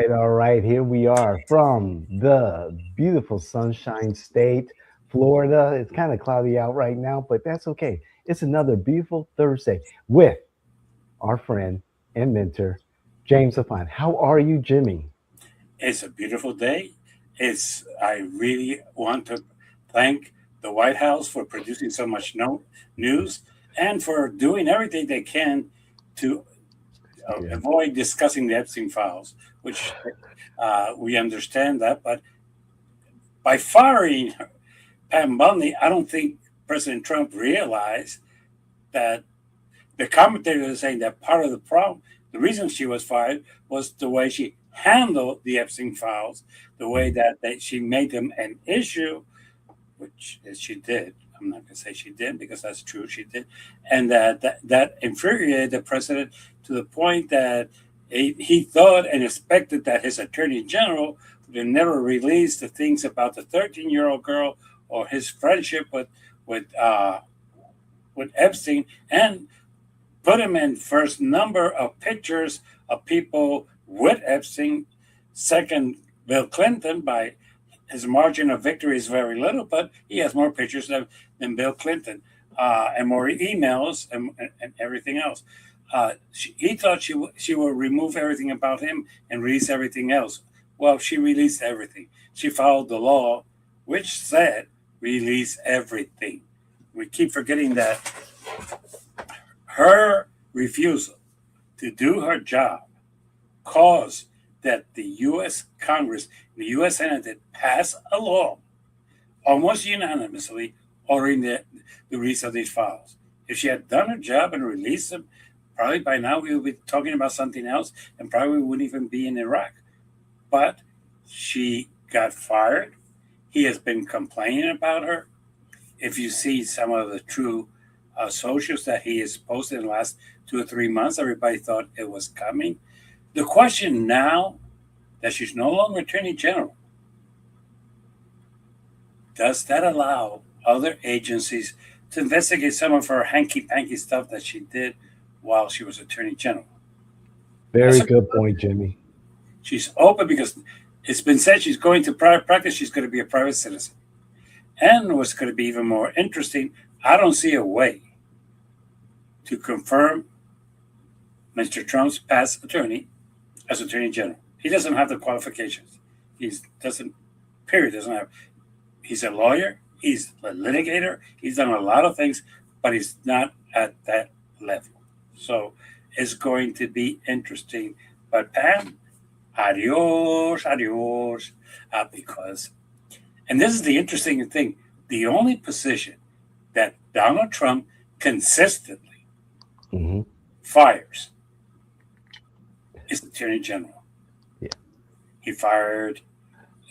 All right. Here we are from the beautiful Sunshine State, Florida. It's kind of cloudy out right now, but that's okay. It's another beautiful Thursday with our friend and mentor, James Auffant. How are you, Jimmy? It's a beautiful day. I really want to thank the White House for producing so much news and for doing everything they can to Yeah. avoid discussing the Epstein files, which we understand that. But by firing Pam Bondi, I don't think President Trump realized that the commentators are saying that part of the problem, the reason she was fired, was the way she handled the Epstein files, the way Mhm. that she made them an issue, which she did. I'm not going to say she did because that's true. She did, and that infuriated the president to the point that he thought and expected that his attorney general would never release the things about the 13-year-old girl or his friendship with with Epstein, and put him in first number of pictures of people with Epstein. Second, Bill Clinton by his margin of victory is very little, but he has more pictures than Bill Clinton and more emails and everything else. He thought she would remove everything about him and release everything else. Well, she released everything. She followed the law, which said release everything. We keep forgetting that her refusal to do her job caused that the U.S. Congress, the U.S. Senate, did pass a law almost unanimously ordering the release of these files. If she had done her job and released them, probably by now we would be talking about something else and probably wouldn't even be in Iraq. But she got fired. He has been complaining about her. If you see some of the true socials that he has posted in the last 2 or 3 months, everybody thought it was coming. The question now that she's no longer Attorney General, does that allow other agencies to investigate some of her hanky panky stuff that she did while she was Attorney General? That's Very a, good point, Jimmy. she's open because it's been said she's going to private practice, she's going to be a private citizen. And what's going to be even more interesting, I don't see a way to confirm Mr. Trump's past attorney as Attorney General. He doesn't have the qualifications. He doesn't, period, doesn't have. He's a lawyer, he's a litigator, he's done a lot of things, but he's not at that level. So it's going to be interesting. But Pam, adios, adios, because, and this is the interesting thing, the only position that Donald Trump consistently Hmm. fires is Attorney General. Yeah. He fired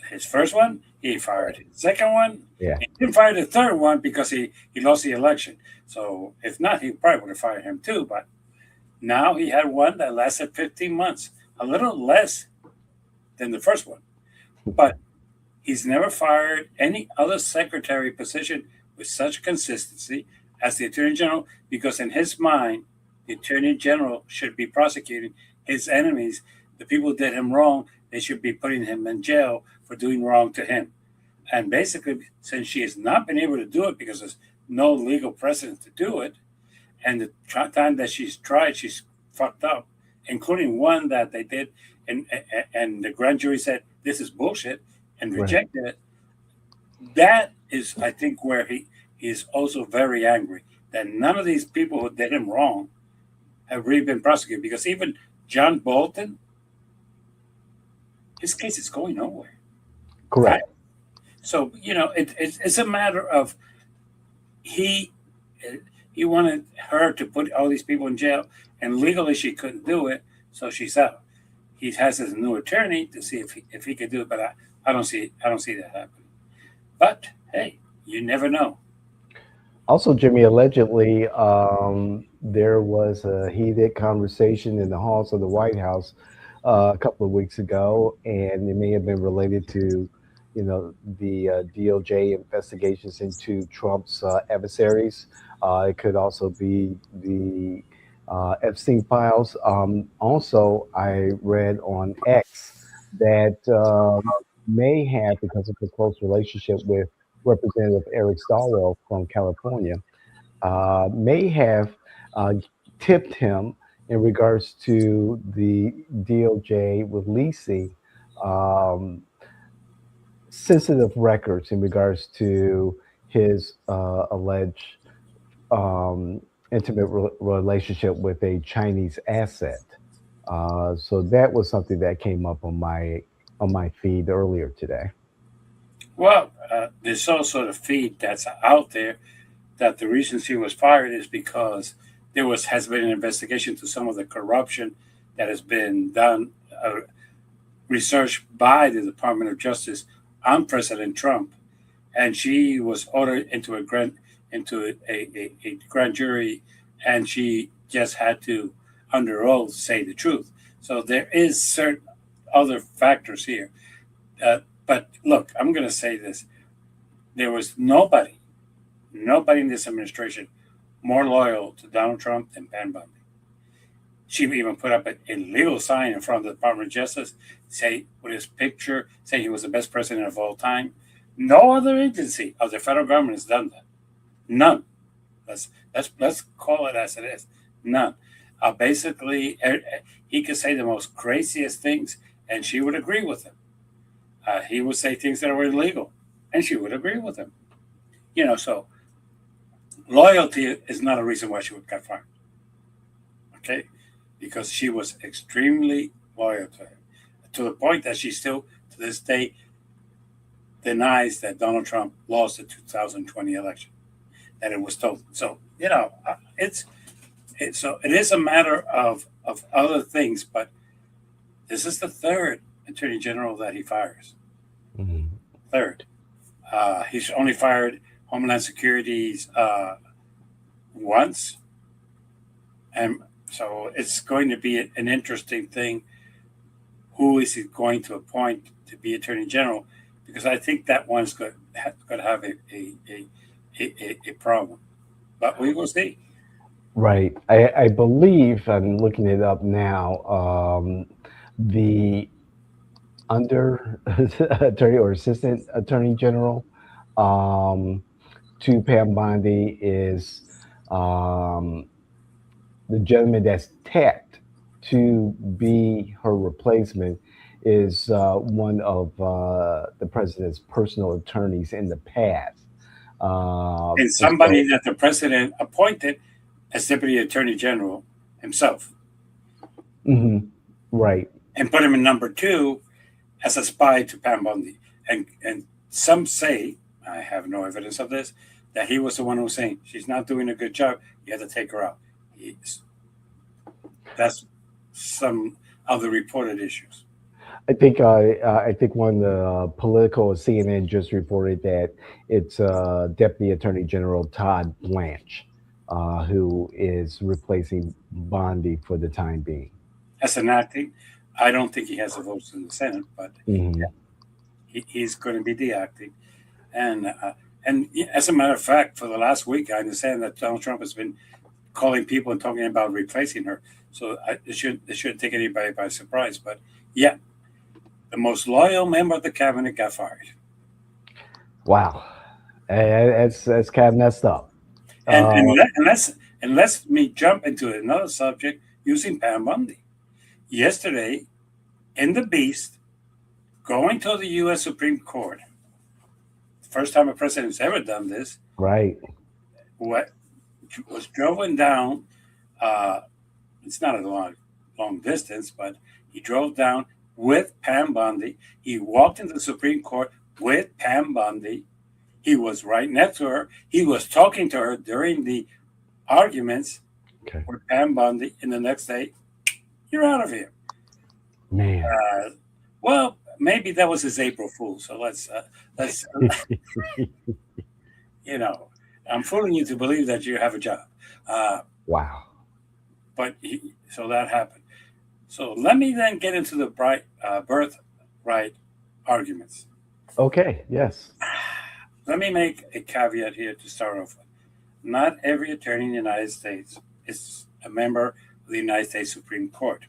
his first one, he fired his second one, Yeah. he didn't fire the third one because he lost the election. So if not, he probably would have fired him too. But now he had one that lasted 15 months, a little less than the first one. But he's never fired any other secretary position with such consistency as the Attorney General because, in his mind, the Attorney General should be prosecuting his enemies. The people who did him wrong, they should be putting him in jail for doing wrong to him. And basically, since she has not been able to do it because there's no legal precedent to do it, and the time that she's tried, she's fucked up, including one that they did, and the grand jury said this is bullshit and Right. rejected it. That is, I think, where he is also very angry that none of these people who did him wrong have really been prosecuted because even John Bolton, his case is going nowhere. Right. Correct. So it's a matter of he he wanted her to put all these people in jail, and legally she couldn't do it, so she's out. He has his new attorney to see if he could do it, but I don't see that happening. But hey, you never know. Also, Jimmy, allegedly, there was a heated conversation in the halls of the White House a couple of weeks ago, and it may have been related to, the DOJ investigations into Trump's adversaries. It could also be the Epstein files. Also, I read on X. that may have, because of a close relationship with Representative Eric Stallwell from California, may have uh, tipped him in regards to the DOJ releasing um, sensitive records in regards to his alleged um, intimate relationship with a Chinese asset. So that was something that came up on my feed earlier today. Well, there's also the feed that's out there that the reason she was fired is because there was has been an investigation to some of the corruption that has been done, research by the Department of Justice on President Trump, and she was ordered into a grand jury, and she just had to, under oath, say the truth. So there is certain other factors here. But look, I'm going to say this: there was nobody in this administration more loyal to Donald Trump than Pam Bondi. She even put up an illegal sign in front of the Department of Justice, say with his picture, saying he was the best president of all time. No other agency of the federal government has done that. None. Let's call it as it is. None. Basically, he could say the most craziest things, and she would agree with him. He would say things that were illegal, and she would agree with him. So loyalty is not a reason why she would get fired. Okay, because she was extremely loyal to him, to the point that she still, to this day, denies that Donald Trump lost the 2020 election, that it was stolen. So so it is a matter of other things, but this is the third attorney general that he fires. Mhm. Third, he's only fired Homeland Security's once, and so it's going to be an interesting thing. Who is he going to appoint to be attorney general? Because I think that one's going to have a problem. But we will see. Right. I believe I'm looking it up now. The under attorney or assistant attorney general um, to Pam Bondi is um, the gentleman that's tapped to be her replacement is one of the president's personal attorneys in the past. And And somebody so, that the president appointed as deputy attorney general himself mhm, right. and put him in number two as a spy to Pam Bondi. And some say, I have no evidence of this, that he was the one who was saying she's not doing a good job. You have to take her out. That's some of the reported issues. I think one of the political CNN just reported that it's Deputy Attorney General Todd Blanche who is replacing Bondi for the time being. As an acting, I don't think he has the votes in the Senate, but Hmm. he's going to be the acting. And as a matter of fact, for the last week, I understand that Donald Trump has been calling people and talking about replacing her. So it shouldn't take anybody by surprise. But yeah, the most loyal member of the cabinet got fired. Wow, that's kind of messed up. And Uh, let's me jump into another subject using Pam Bondi. Yesterday, in the Beast, going to the U.S. Supreme Court, first time a president's ever done this, right. what was driven down. Uh, it's not a long distance, but he drove down with Pam Bondi. He walked into the Supreme Court with Pam Bondi. He was right next to her. He was talking to her during the arguments Okay, with Pam Bondi. And the next day, you're out of here. man. Well, maybe that was his April Fool. So let's you know, I'm fooling you to believe that you have a job. Uh, Wow. so that happened. So let me then get into the birthright arguments. Okay. Yes. Let me make a caveat here to start off with. Not every attorney in the United States is a member of the United States Supreme Court.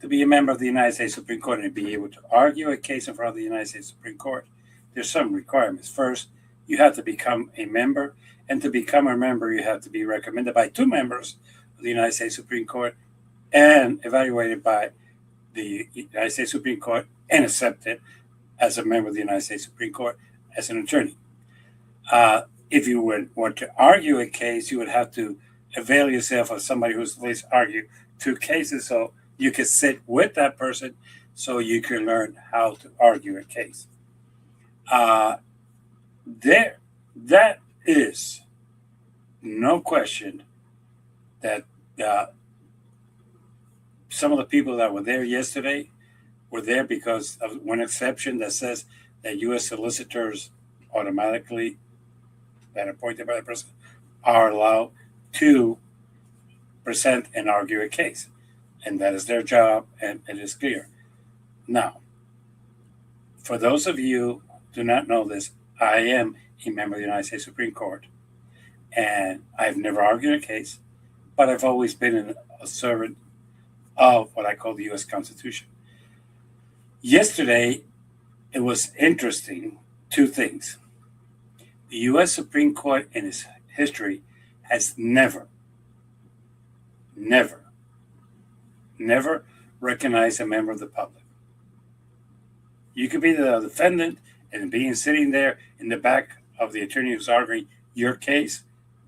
to be a member of the United States Supreme Court and be able to argue a case in front of the United States Supreme Court, there's some requirements. First, you have to become a member, and to become a member, you have to be recommended by two members of the United States Supreme Court and evaluated by the United States Supreme Court and accepted as a member of the United States Supreme Court as an attorney. If you would want to argue a case, you would have to avail yourself of somebody who's at least argued two cases, so you can sit with that person so you can learn how to argue a case. That is no question that some of the people that were there yesterday were there because of one exception that says that U.S. solicitors automatically, that are appointed by the president, are allowed to present and argue a case. And that is their job, and it is clear. Now, for those of you who do not know this, I am a member of the United States Supreme Court, and I've never argued a case, but I've always been a servant of what I call the U.S. Constitution. Yesterday, it was interesting, two things. The U.S. Supreme Court in its history has never recognized a member of the public. You could be the defendant and being sitting there in the back of the attorney who's arguing your case.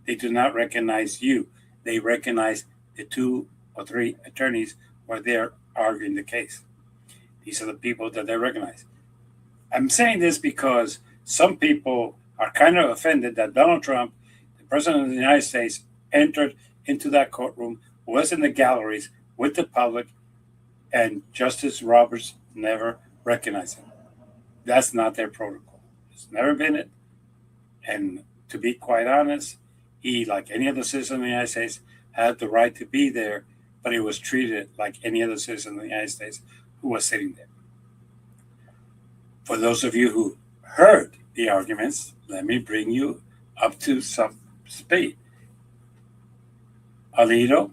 They do not recognize you. They recognize the two or three attorneys who are there arguing the case. These are the people that they recognize. I'm saying this because some people are kind of offended that Donald Trump, the president of the United States, entered into that courtroom, was in the galleries with the public, and Justice Roberts never recognized him. That's not their protocol. It's never been it. And to be quite honest, he, like any other citizen of the United States, had the right to be there, but he was treated like any other citizen of the United States who was sitting there. For those of you who heard the arguments, let me bring you up to some speed. Alito,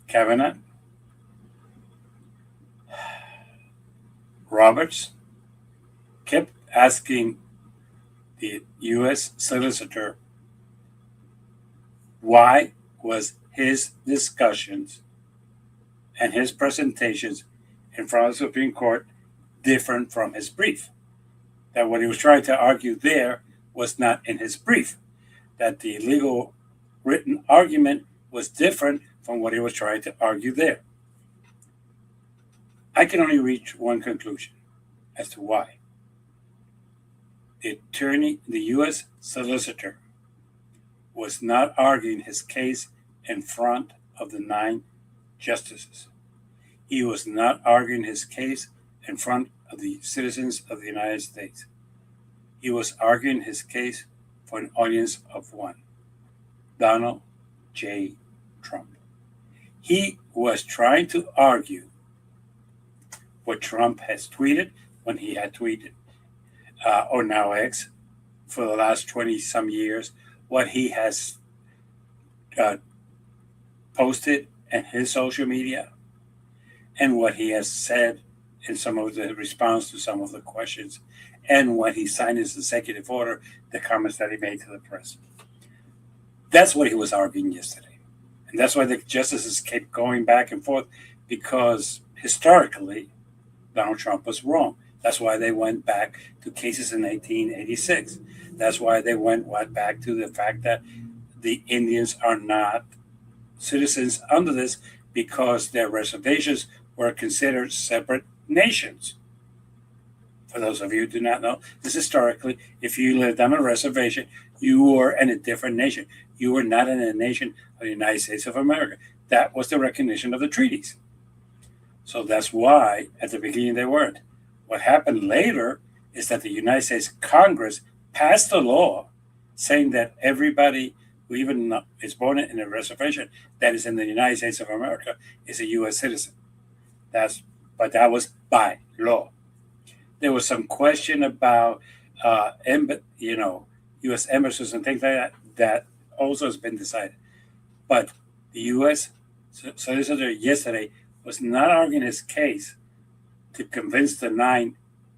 Kavanaugh, Roberts kept asking the U.S. solicitor why was his discussions and his presentations in front of the Supreme Court different from his brief. That what he was trying to argue there was not in his brief. That the legal written argument was different from what he was trying to argue there. I can only reach one conclusion as to why. The attorney, the U.S. solicitor, was not arguing his case in front of the 9 justices. He was not arguing his case in front of the citizens of the United States. He was arguing his case for an audience of one, Donald J. Trump. He was trying to argue what Trump has tweeted when he had tweeted, or now X, for the last 20-some years, what he has posted in his social media, and what he has said in some of the response to some of the questions, and when he signed his executive order, the comments that he made to the press. That's what he was arguing yesterday. And that's why the justices kept going back and forth, because historically, Donald Trump was wrong. That's why they went back to cases in 1886. That's why they went back to the fact that the Indians are not citizens under this, because their reservations were considered separate nations. For those of you who do not know, this historically, if you lived on a reservation, you were in a different nation. You were not in a nation of the United States of America. That was the recognition of the treaties. So that's why at the beginning they weren't. What happened later is that the United States Congress passed a law saying that everybody who even is born in a reservation that is in the United States of America is a U.S. citizen. But that was by law. There was some question about U.S. embassies and things like that. That also has been decided. But the U.S. solicitor yesterday was not arguing his case to convince the 9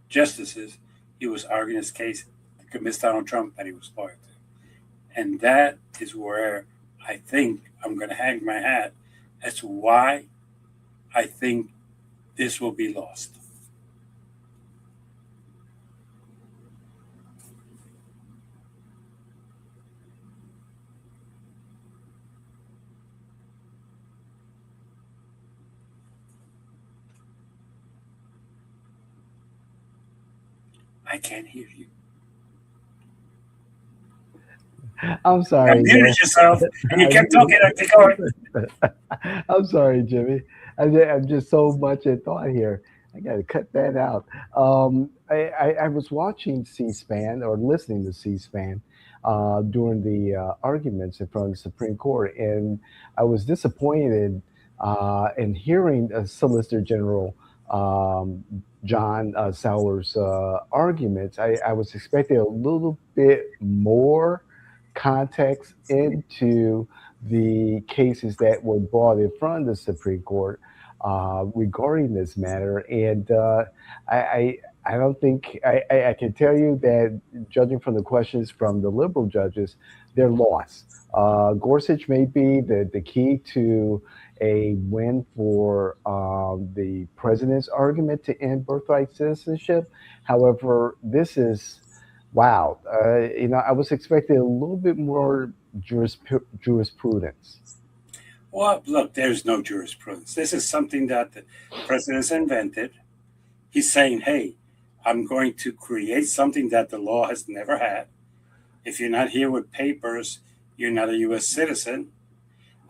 justices. He was arguing his case to convince Donald Trump that he was loyal to. And that is where I think I'm going to hang my hat as to why I think this will be lost. I can't hear you. I'm You sorry, muted Joe. yourself and you I kept muted. talking. I keep going. I'm sorry, Jimmy. I'm just so much in thought here. I got to cut that out. I was watching C-SPAN or listening to C-SPAN during the arguments in front of the Supreme Court, and I was disappointed in hearing Solicitor General um, John Sauer's arguments. I was expecting a little bit more context into the cases that were brought in front of the Supreme Court regarding this matter. And I don't think I can tell you that judging from the questions from the liberal judges, they're lost. Gorsuch may be the key to a win for the president's argument to end birthright citizenship. However, this is wow. I was expecting a little bit more jurisprudence. Well, look, there's no jurisprudence. This is something that the president's invented. He's saying, hey, I'm going to create something that the law has never had. If you're not here with papers, you're not a U.S. citizen.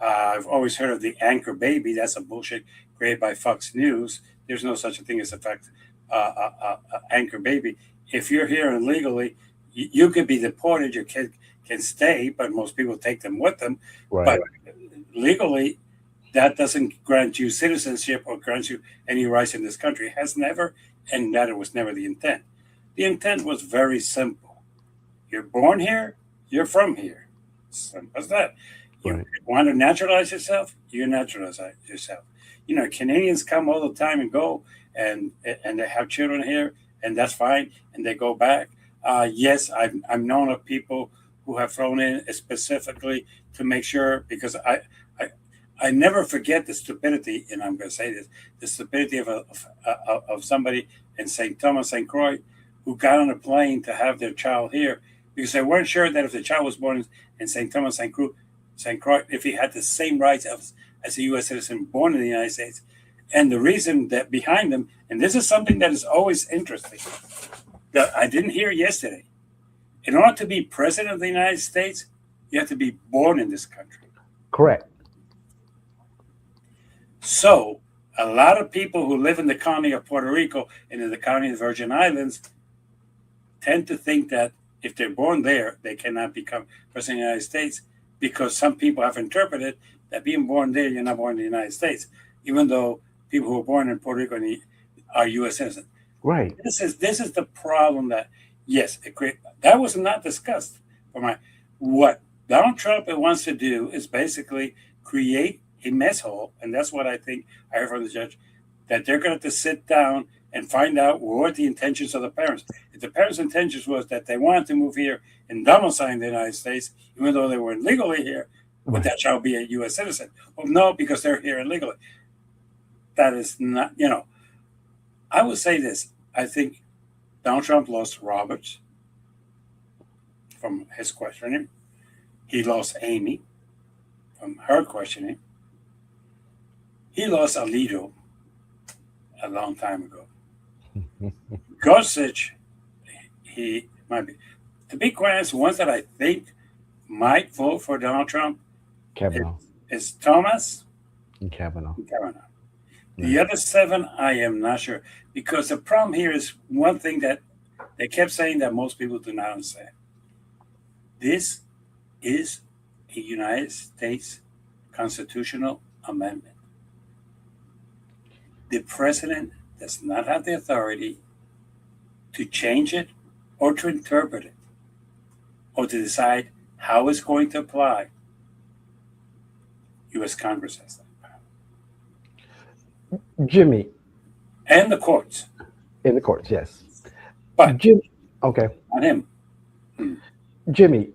I've always heard of the anchor baby. That's a bullshit created by Fox News. There's no such a thing as a fact anchor baby. If you're here illegally, you could be deported. Your kid can stay, but most people take them with them. But Right. legally, that doesn't grant you citizenship or grant you any rights in this country. It has never, and that it was never the intent. The intent was very simple. You're born here, you're from here. Simple as that. You Right. want to naturalize yourself, you naturalize yourself. Canadians come all the time and go, and they have children here, and that's fine, and they go back. Yes, I've known of people who have flown in specifically to make sure, because I, I never forget the stupidity, and I'm going to say this, the stupidity of somebody in St. Thomas, St. Croix, who got on a plane to have their child here because they weren't sure that if the child was born in St. Thomas, St. Croix, if he had the same rights as a U.S. citizen born in the United States. And the reason that behind them, and this is something that is always interesting, that I didn't hear yesterday. In order to be president of the United States, you have to be born in this country. Correct. So a lot of people who live in the colony of Puerto Rico and in the colony of the Virgin Islands tend to think that if they're born there, they cannot become president of the United States, because some people have interpreted that being born there, you're not born in the United States, even though people who are born in Puerto Rico are U.S. citizens. Right. This is the problem that, yes, that was not discussed. What Donald Trump wants to do is basically create a mess hole, and that's what I think I heard from the judge, that they're going to have to sit down and find out what the intentions of the parents. If the parents' intentions was that they wanted to move here and domicile in the United States, even though they were illegally here, would that child be a U.S. citizen? Well, no, because they're here illegally. That is not, I would say this. I think Donald Trump lost Roberts from his questioning. He lost Amy from her questioning. He lost Alito a long time ago. Gorsuch, he might be. To be quite honest, ones that I think might vote for Donald Trump Kavanaugh. is Thomas And Kavanaugh. and Kavanaugh. Right. The other 7, I am not sure. Because the problem here is one thing that they kept saying that most people do not understand. This is a United States constitutional amendment. The president does not have the authority to change it or to interpret it or to decide how it's going to apply. U.S. Congress has that power. Jimmy, and the courts, in the courts, yes. but Jim, okay. on him. Hmm. Jimmy,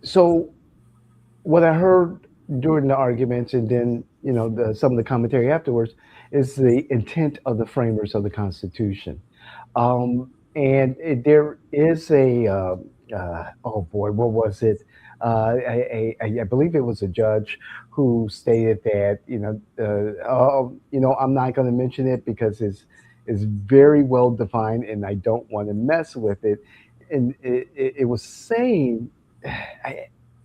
so what I heard during the arguments and then, some of the commentary afterwards is the intent of the framers of the Constitution. And there is oh boy, what was it? I believe it was a judge who stated that, I'm not going to mention it because it's very well defined and I don't want to mess with it. And it was saying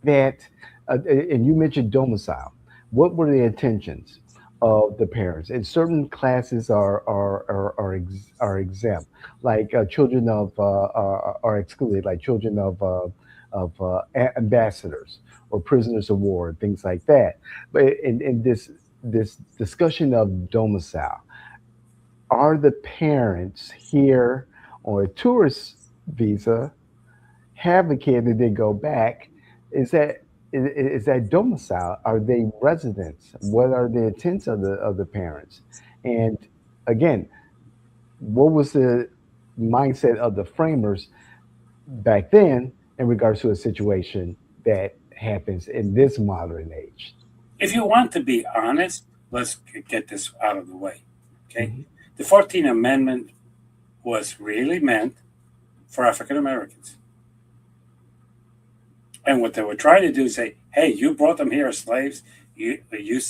that, and you mentioned domicile. What were the intentions of the parents? And certain classes are exempt, like children are excluded, like children of ambassadors or prisoners of war, things like that. But in this discussion of domicile, are the parents here on a tourist visa, have a kid and then go back? Is that domicile? Are they residents? What are the intents of the parents? And again, what was the mindset of the framers back then in regards to a situation that happens in this modern age? If you want to be honest, let's get this out of the way. Okay, Hmm. the 14th Amendment was really meant for African Americans. And what they were trying to do is say, hey, you brought them here as slaves. You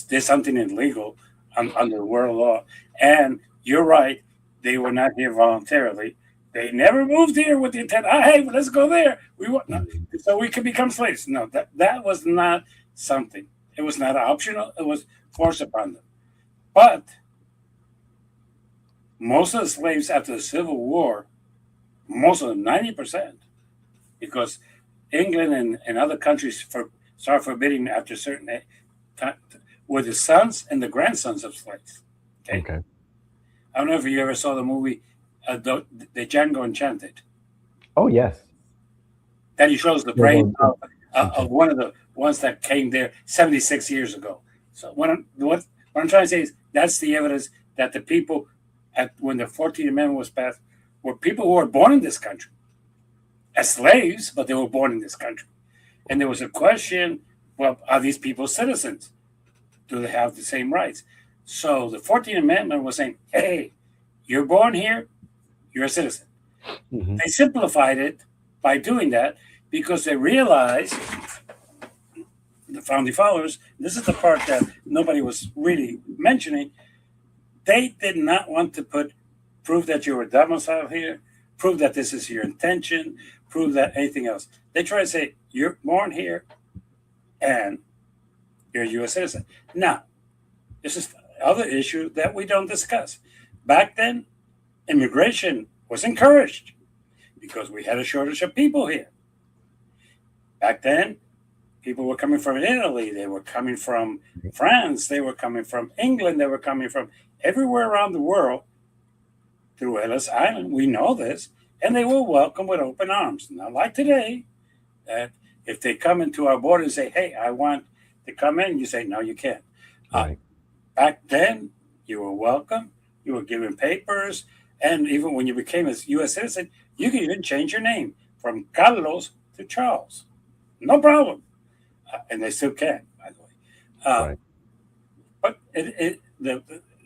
did something illegal under world law. And you're right, they were not here voluntarily. They never moved here with the intent, hey, well, let's go there. We want no, Hmm. so we could become slaves. No, that was not something. It was not optional. It was forced upon them. But most of the slaves after the Civil War, most of them, 90%, because England and other countries started forbidding after a certain time, were the sons and the grandsons of slaves. Okay, Okay. I don't know if you ever saw the movie the Django Enchanted. Oh yes. That he shows the brain Well, of one of the ones that came there 76 years ago. So what I'm trying to say is that's the evidence that the people at when the 14th Amendment was passed were people who were born in this country as slaves, but they were born in this country. And there was a question: well, are these people citizens? Do they have the same rights? So the 14th Amendment was saying, hey, you're born here, you're a citizen. hmm. They simplified it by doing that because they realized, the founding fathers, this is the part that nobody was really mentioning, they did not want to prove that you were domiciled here, prove that this is your intention, prove that anything else. They try to say, you're born here and you're a U.S. citizen. Now, this is the other issue that we don't discuss. Back then, immigration was encouraged because we had a shortage of people here. Back then, people were coming from Italy, they were coming from France, they were coming from England, they were coming from everywhere around the world through Ellis Island. We know this, and they were welcomed with open arms. Not like today, that if they come into our border and say, hey, I want to come in, you say, no, you can't. Uh, Right. Back then, you were welcome, you were given papers, and even when you became a U.S. citizen, you could even change your name from Carlos to Charles. No problem. And they still can, by the way. Uh, Right. but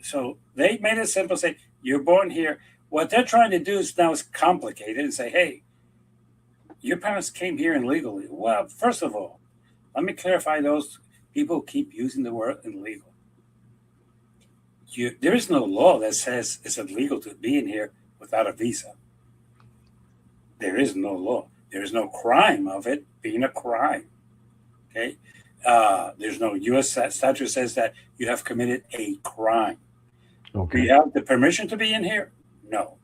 so they made it simple. Say you're born here. What they're trying to do is now is complicated and say, hey, your parents came here illegally. Well, first of all, let me clarify those people who keep using the word illegal. There is no law that says it's illegal to be in here without a visa. There is no law. There is no crime of it being a crime. Okay. There's no U.S. statute says that you have committed a crime. Do Okay. you have the permission to be in here? No.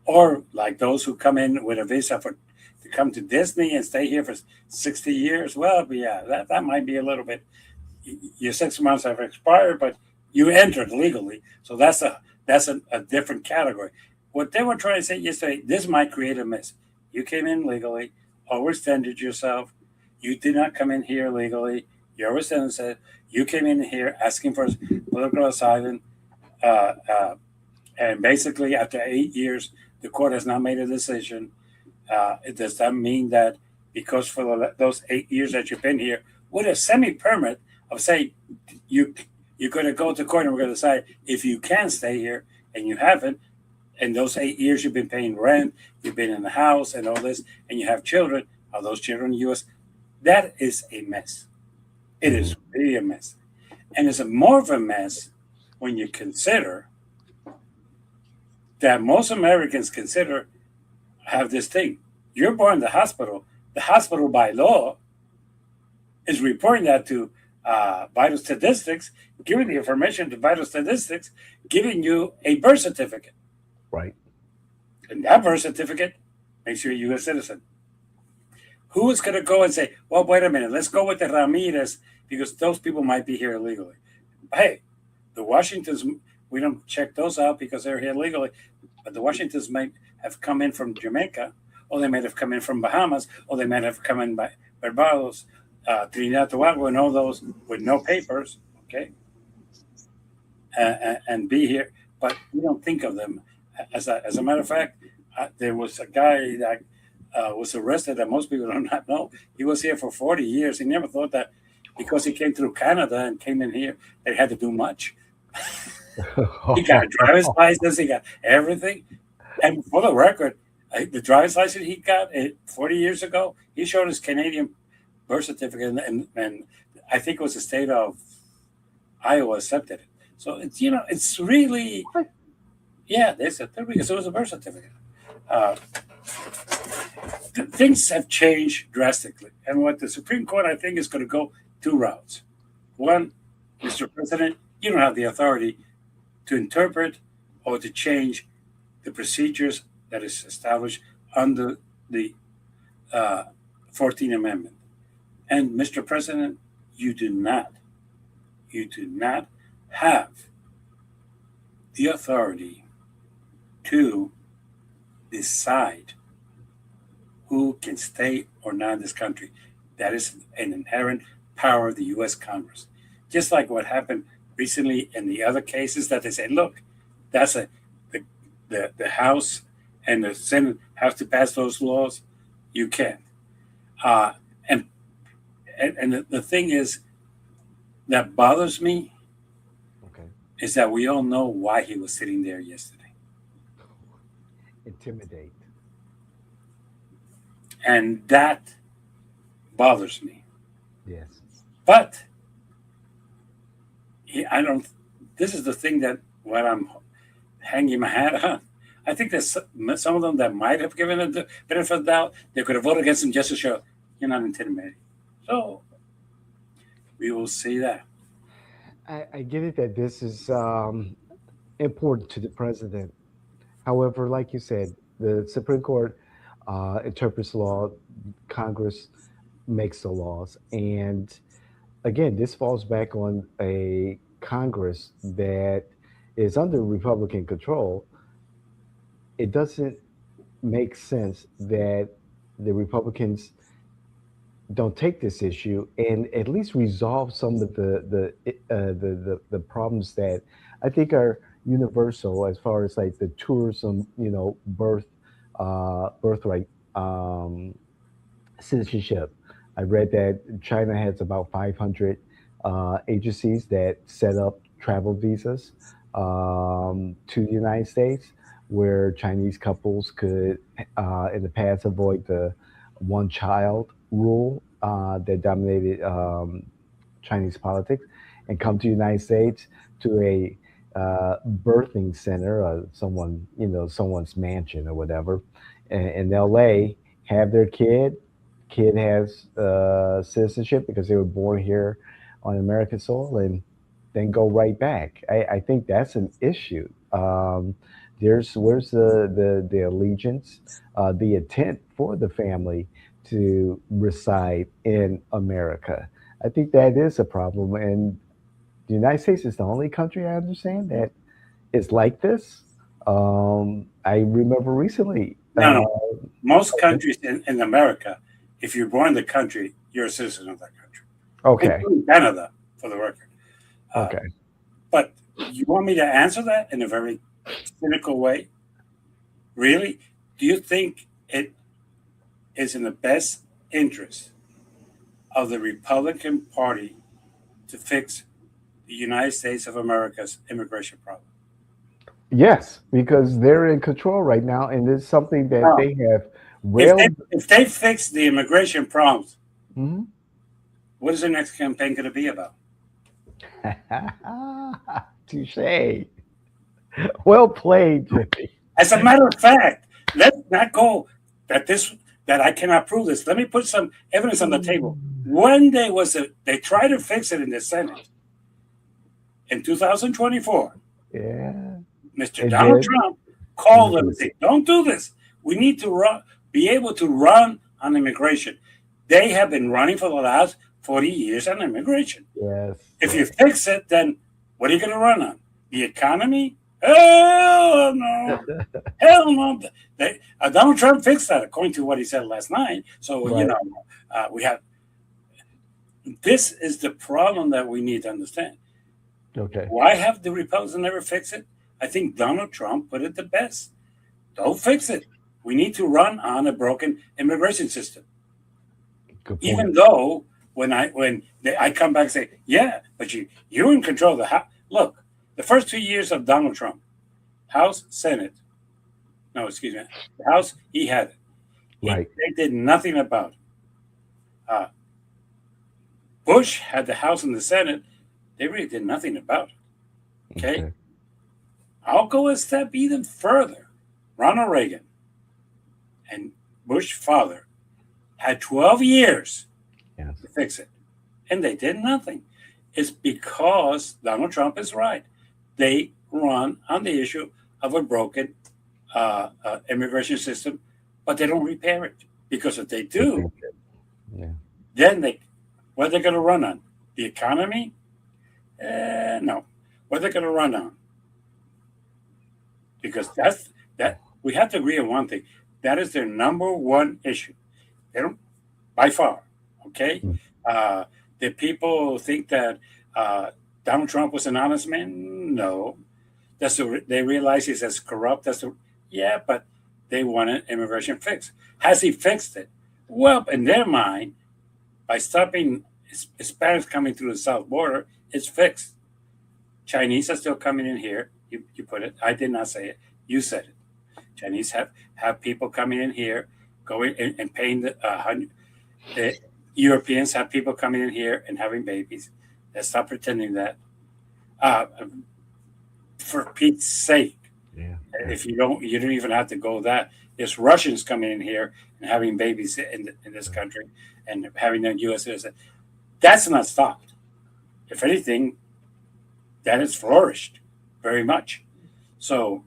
Or like those who come in with a visa to come to Disney and stay here for 60 years. Well, yeah, that might be a little bit. Your 6 months have expired, but you entered legally, so that's a different category. What they were trying to say yesterday, this might create a mess. You came in legally, overextended yourself. You did not come in here legally. You overextended. Said you came in here asking for political asylum. Uh, uh, and basically, after 8 years, the court has not made a decision. Does that mean that because for those 8 years that you've been here with a semi-permit of say you you're going to go to court and we're going to decide if you can stay here and you haven't, and those 8 years you've been paying rent, you've been in the house and all this, and you have children, are those children U.S.? That is a mess. It Mhm. is really a mess. And it's more of a mess when you consider that most Americans consider have this thing. You're born in the hospital. The hospital by law is reporting that to vital statistics, giving the information to vital statistics, giving you a birth certificate. Right. And that birth certificate makes you a U.S. citizen. Who is going to go and say, well, wait a minute, let's go with the Ramirez because those people might be here illegally? Hey, the Washingtons, we don't check those out because they're here illegally, but the Washingtons might have come in from Jamaica, or they might have come in from Bahamas, or they might have come in by Barbados, Trinidad, Tobago, and all those with no papers, okay, and be here. But we don't think of them. As a matter of fact, there was a guy that was arrested that most people do not know. He was here for 40 years. He never thought that because he came through Canada and came in here, they had to do much. He got a driver's license. He got everything. And for the record, the driver's license he got 40 years ago, he showed his Canadian birth certificate, and I think it was the state of Iowa accepted it. So it's really, What? yeah, they said because it was a birth certificate. Uh, Things have changed drastically, and what the Supreme Court I think is going to go two routes. One, Mr. President, you don't have the authority to interpret or to change the procedures that is established under the uh, 14th Amendment. And Mr. President, you do not have the authority to decide who can stay or not in this country. That is an inherent power of the U.S. Congress. Just like what happened recently in the other cases that they say, look, that's the House and the Senate have to pass those laws. You can't. Uh, and the thing is that bothers me Okay. is that we all know why he was sitting there yesterday, Intimidate. and that bothers me. Yes. But I don't. This is the thing that what I'm hanging my hat on. I think there's some of them that might have given it the benefit of the doubt. They could have voted against him just to show you're not intimidating. So we will see that. I get it that this is important to the president. However, like you said, the Supreme Court interprets law, Congress makes the laws. And again, this falls back on a Congress that is under Republican control. It doesn't make sense that the Republicans don't take this issue and at least resolve some of the problems that I think are universal as far as like the tourism, birthright citizenship. I read that China has about 500 agencies that set up travel visas to the United States, where Chinese couples could, in the past, avoid the one child rule that dominated Chinese politics and come to the United States to a birthing center, someone's mansion or whatever, in LA, have their kid. Kid has citizenship because they were born here on American soil, and then go right back. I think that's an issue. Where's the allegiance, the intent for the family to reside in America? I think that is a problem, and the United States is the only country I understand that is like this. I remember recently. No, no. Most countries in America, if you're born in the country, you're a citizen of that country, Okay, including Canada, for the record. Uh, okay, but You want me to answer that in a very cynical way? Really? Do you think it is in the best interest of the Republican Party to fix the United States of America's immigration problem? Yes, because they're in control right now, and it's something that No. they have If they railed. if they fix the immigration problems, Mhm. what is their next campaign going to be about? Touche. Well played, Jimmy. As a matter of fact, let's not go that this that I cannot prove this. Let me put some evidence on the table. Mm. When they tried to fix it in the Senate in 2024, Yeah, Mr. it Donald did. Trump called them Mhm. and said, "Don't do this. We need to be able to run on immigration." They have been running for the last 40 years on immigration. Yes, If you yes. fix it, then what are you going to run on? The economy? Hell no. Hell no. Donald Trump fixed that, according to what he said last night. So, Right. we have this is the problem that we need to understand. Okay. Why have the Republicans never fixed it? I think Donald Trump put it the best. Don't fix it. We need to run on a broken immigration system. Good point. Even though I come back and say, yeah, but you're in control of the house. Look, the first 2 years of Donald Trump, House, Senate, no, excuse me, the House, he had it. Right. They did nothing about it. Uh, Bush had the House and the Senate. They really did nothing about it. Okay, Okay. I'll go a step even further. Ronald Reagan and Bush father had 12 years Yes. to fix it, and they did nothing. It's because Donald Trump is right. They run on the issue of a broken immigration system, but they don't repair it. Because if they They do, think it. Yeah. then what are they going to run on? The economy? No. What are they going to run on? Because that we have to agree on one thing. That is their number one issue. They don't, by far. Okay. Mm. Uh, did people think that Donald Trump was an honest man? No. They realize he's as corrupt. Yeah, but they want an immigration fix. Has he fixed it? Well, in their mind, by stopping Hispanics coming through the south border, it's fixed. Chinese are still coming in here. You put it. I did not say it. You said it. Chinese have people coming in here, going and paying the Europeans have people coming in here and having babies. Let's stop pretending that. Uh, for Pete's sake, Yeah. Yeah. if you don't even have to go that. There's Russians coming in here and having babies in this country and having their U.S. citizen. That's not stopped. If anything, that has flourished very much. So,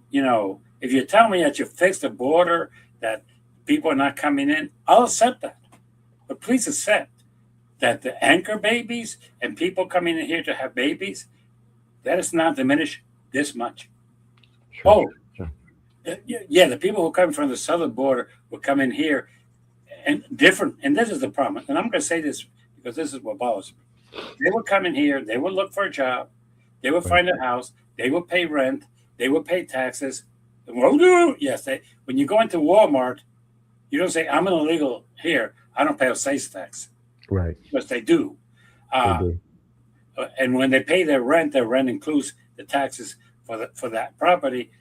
if you tell me that you fixed the border, that people are not coming in, I'll accept that. But please accept that the anchor babies and people coming in here to have babies, that is not diminished this much. Sure. Oh, Sure. yeah, the people who come from the southern border will come in here and different. And this is the problem. And I'm going to say this because this is what bothers me. They will come in here, they will look for a job, they will Right. find a house, they will pay rent, they will pay taxes. Well, yes, when you go into Walmart, you don't say, I'm an illegal here. I don't pay a sales tax. Right. Because they do. They Uh, do. and when they pay their rent includes the taxes for that property.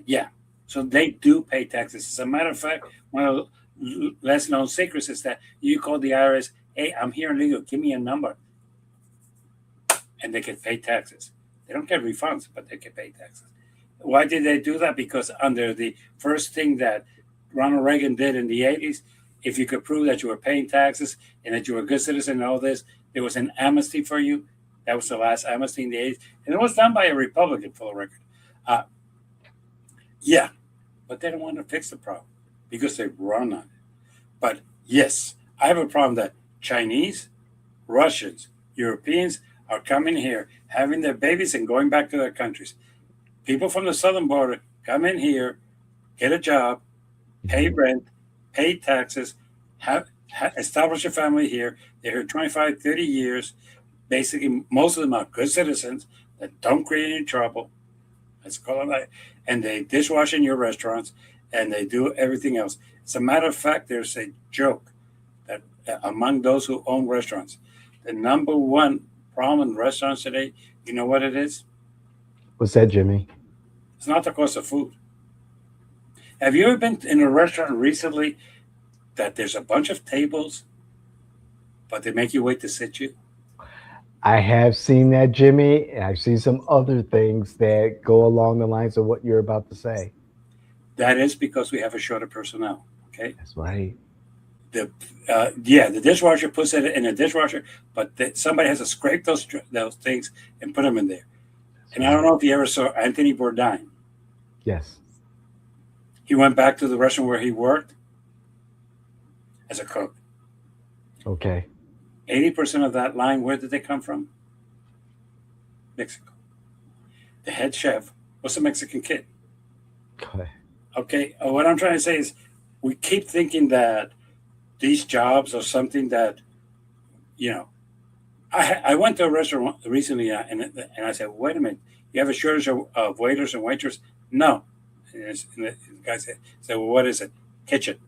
Yeah, so they do pay taxes. As a matter of fact, one of the less known secrets is that you call the IRS, hey, I'm here illegal, give me a number, and they can pay taxes. They don't get refunds, but they can pay taxes. Why did they do that? Because under the first thing that Ronald Reagan did in the 80s, if you could prove that you were paying taxes and that you were a good citizen and all this, there was an amnesty for you. That was the last amnesty in the 80s. And it was done by a Republican, for the record. Uh, yeah, but they don't want to fix the problem because they run on it. But yes, I have a problem that Chinese, Russians, Europeans are coming here, having their babies and going back to their countries. People from the southern border come in here, get a job, pay Mhm. rent, pay taxes, establish a family here. They're here 25, 30 years. Basically, most of them are good citizens. that don't create any trouble. Let's call it that. And they dishwash in your restaurants, and they do everything else. As a matter of fact, there's a joke that among those who own restaurants, the number one problem in restaurants today, you know what it is? What's that, Jimmy? It's not the cost of food. Have you ever been in a restaurant recently that there's a bunch of tables, but they make you wait to sit you? I have seen that, Jimmy, and I've seen some other things that go along the lines of what you're about to say. That is because we have a shorter personnel. Okay, That's right. the dishwasher puts it in a dishwasher, but somebody has to scrape those things and put them in there. That's And I don't right. know if you ever saw Anthony Bourdain. Yes. He went back to the restaurant where he worked as a cook. Okay. 80% of that line, where did they come from? Mexico. The head chef was a Mexican kid. Okay. Okay, what I'm trying to say is we keep thinking that these jobs are something that, you know, I went to a restaurant recently and I said, wait a minute, you have a shortage of waiters and waitresses? No. And the guy said, well, what is it? Kitchen.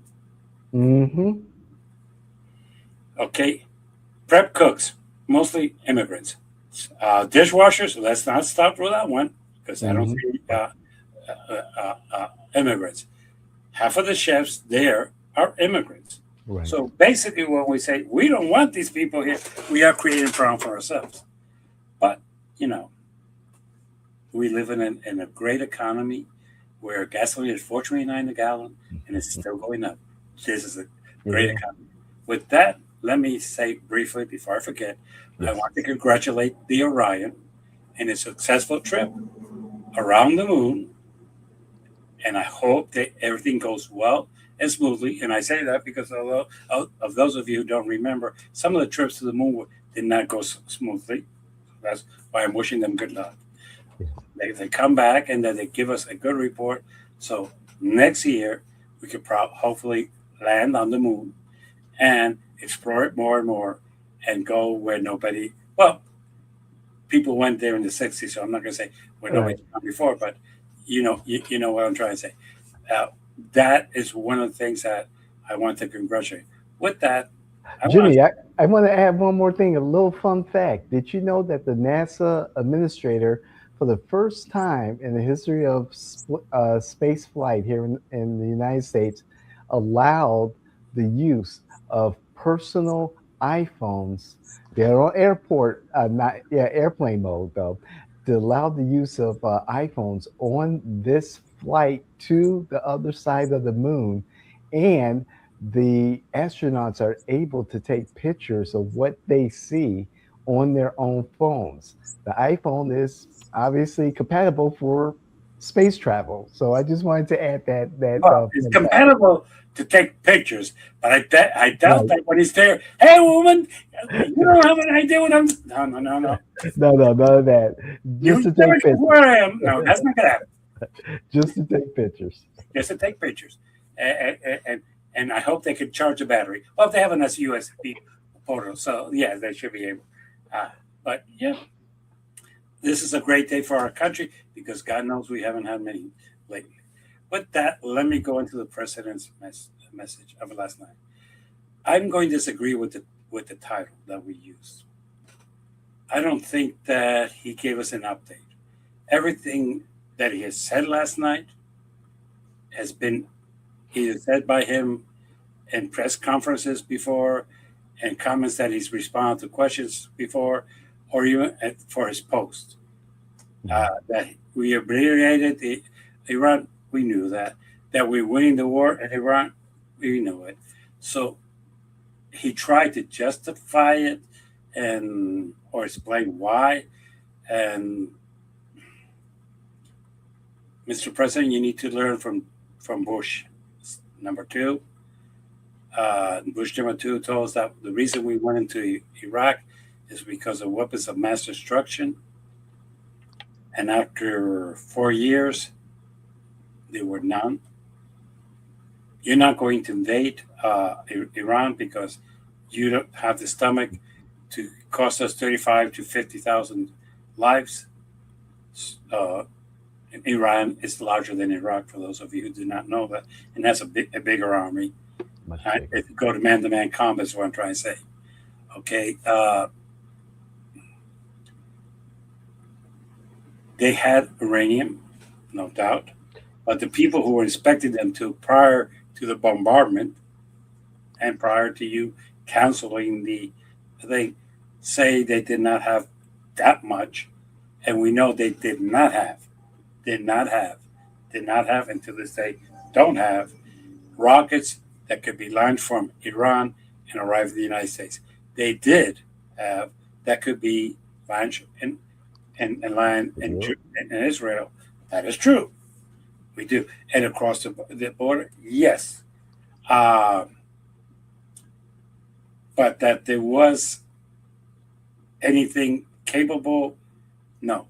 Mm-hmm. Okay. Prep cooks, mostly immigrants. Dishwashers, let's not start with that one because I don't Mm-hmm. see immigrants. Half of the chefs there are immigrants. Right. So basically, when we say we don't want these people here, we are creating a problem for ourselves. But, you know, we live in a great economy where gasoline is $4.29 a gallon and it's still going up. This is a great Yeah. economy. With that, let me say briefly before I forget, I Yes. want to congratulate the Orion in a successful trip around the moon, and I hope that everything goes well and smoothly. And I say that because although of those of you who don't remember, some of the trips to the moon did not go smoothly. That's why I'm wishing them good luck. Yes. They come back and that they give us a good report. So next year we could hopefully land on the moon and explore it more and more and go where nobody. Well, people went there in the '60s, so I'm not going to say where Right. nobody's gone before, but you know what I'm trying to say. Uh, that is one of the things that I want to congratulate. With that, I want to. Jimmy, I want to add one more thing, a little fun fact. Did you know that the NASA administrator, for the first time in the history of space flight here in the United States, allowed the use of personal iPhones? They're on airport, not yeah, airplane mode though, to allow the use of iPhones on this flight to the other side of the moon, and the astronauts are able to take pictures of what they see on their own phones. The iPhone is obviously compatible for space travel, so I just wanted to add that Well, it's fun fact. compatible to take pictures, but I doubt Right? that when he's there. Hey, woman, you don't have an idea what I'm. No, no, no, no. No, no, none of that. You Just to never take guess where pictures. I am. No, that's not gonna happen. Just to take pictures. Just to take pictures, and I hope they can charge a battery. Well, if they have a nice USB photo, so yeah, they should be able. Uh, but yeah, this is a great day for our country because God knows we haven't had many lately. With that, let me go into the president's message of last night. I'm going to disagree with the title that we used. I don't think that he gave us an update. Everything that he has said last night has been either said by him in press conferences before and comments that he's responded to questions before, or even for his post. Mhm. That we obliterated Iran, we knew that. That we're winning the war in Iran, we know it. So he tried to justify it and or explain why. And Mr. President, you need to learn from Bush. Number two, Bush number two told us that the reason we went into Iraq is because of weapons of mass destruction. And after 4 years, there were none. You're not going to invade Iran because you don't have the stomach to cost us 35 to 50,000 lives. Uh, Iran is larger than Iraq, for those of you who do not know that, and that's a bigger army. Much bigger. If you go to man combat, is what I'm trying to say. Okay, they had uranium, no doubt, but the people who were inspecting them prior to the bombardment and prior to you canceling they say they did not have that much, and we know they did not have, and to this day don't have rockets that could be launched from Iran and arrive in the United States. They did have that could be launched and land in Israel. That is true. We do. And across the border, yes. Uh, but that there was anything capable, no.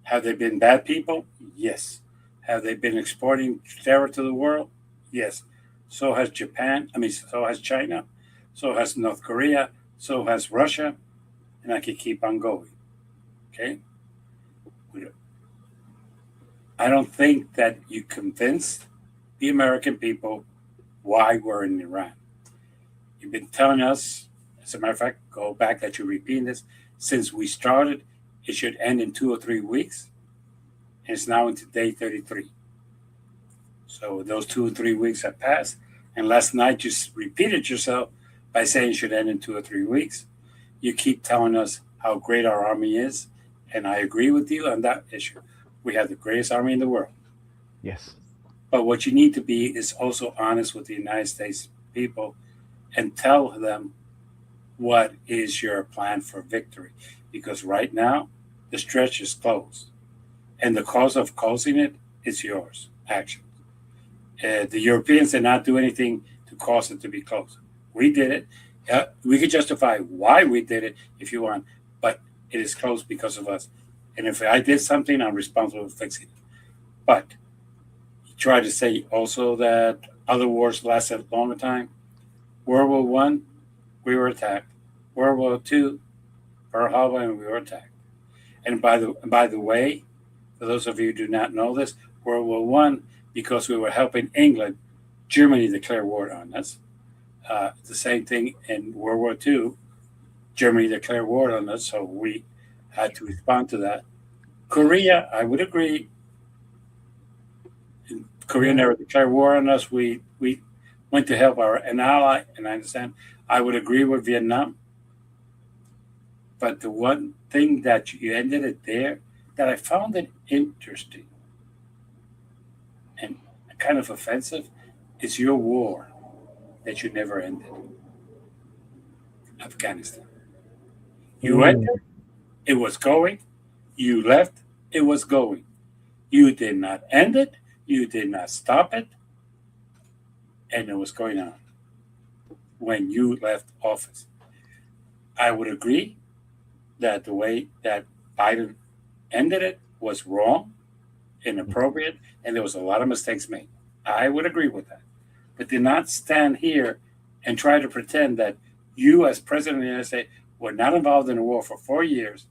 Have they been bad people? Yes. Have they been exporting terror to the world? Yes. So has Japan. So has China. So has North Korea. So has Russia. And I could keep on going. Okay? I don't think that you convinced the American people why we're in Iran. You've been telling us, as a matter of fact, go back that you're repeating this, since we started, it should end in 2 or 3 weeks. And it's now into day 33. So those 2 or 3 weeks have passed. And last night you repeated yourself by saying it should end in 2 or 3 weeks. You keep telling us how great our army is. And I agree with you on that issue. We have the greatest army in the world. Yes. But what you need to be is also honest with the United States people and tell them what is your plan for victory. Because right now, the stretch is closed. And the cause of closing it is yours, action. The Europeans did not do anything to cause it to be closed. We did it. We could justify why we did it if you want, but it is closed because of us. And if I did something, I'm responsible for fixing it. But you try to say also that other wars lasted a longer time. World War One, we were attacked. World War Two, Pearl Harbor, and we were attacked. And by the way, for those of you who do not know this, World War One, because we were helping England, Germany declared war on us. The same thing in World War Two, Germany declared war on us, so we had to respond to that. Korea, I would agree. Korea never declared war on us. We went to help an ally, and I understand. I would agree with Vietnam. But the one thing that you ended it there, that I found it interesting and kind of offensive, is your war that you never ended. Afghanistan. You ended, it was going. You left, it was going. You did not end it. You did not stop it. And it was going on when you left office. I would agree that the way that Biden ended it was wrong, inappropriate, and there was a lot of mistakes made. I would agree with that. But did not stand here and try to pretend that you, as president of the United States, were not involved in a war for 4 years,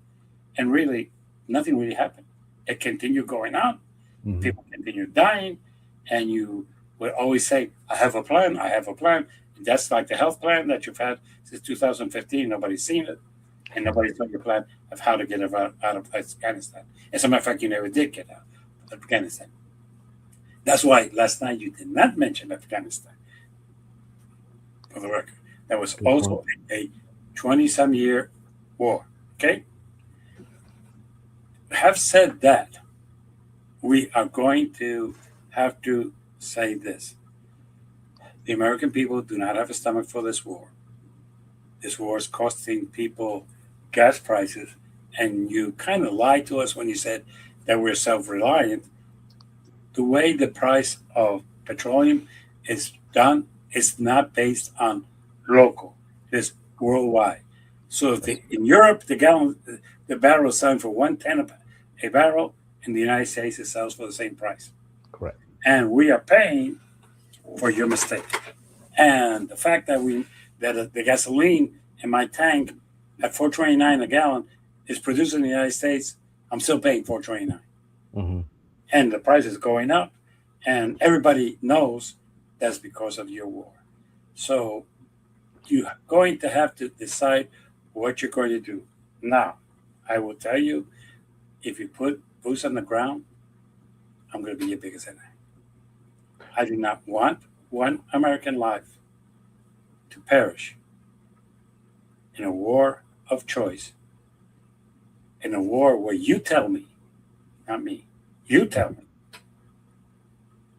and really nothing really happened. It continued going on. Mm-hmm. People continued dying, and you would always say, I have a plan, I have a plan. And that's like the health plan that you've had since 2015. Nobody's seen it, and nobody's got your plan of how to get out of Afghanistan. As a matter of fact, you never did get out of Afghanistan. That's why last night you did not mention Afghanistan, for the record. That was also a 20-some year war, okay? Have said that, we are going to have to say this. The American people do not have a stomach for this war. This war is costing people gas prices, and you kind of lied to us when you said that we're self-reliant. The way the price of petroleum is done is not based on local. It is worldwide. So if in Europe, the barrel is selling for 110 a barrel. In the United States, it sells for the same price. Correct. And we are paying for your mistake. And the fact that the gasoline in my tank at $4.29 a gallon is produced in the United States, I'm still paying $4.29. Hmm. and the price is going up, and everybody knows that's because of your war. So you're going to have to decide what you're going to do. Now, I will tell you, if you put boots on the ground, I'm going to be your biggest enemy. I do not want one American life to perish in a war of choice, in a war where you tell me, not me, you tell me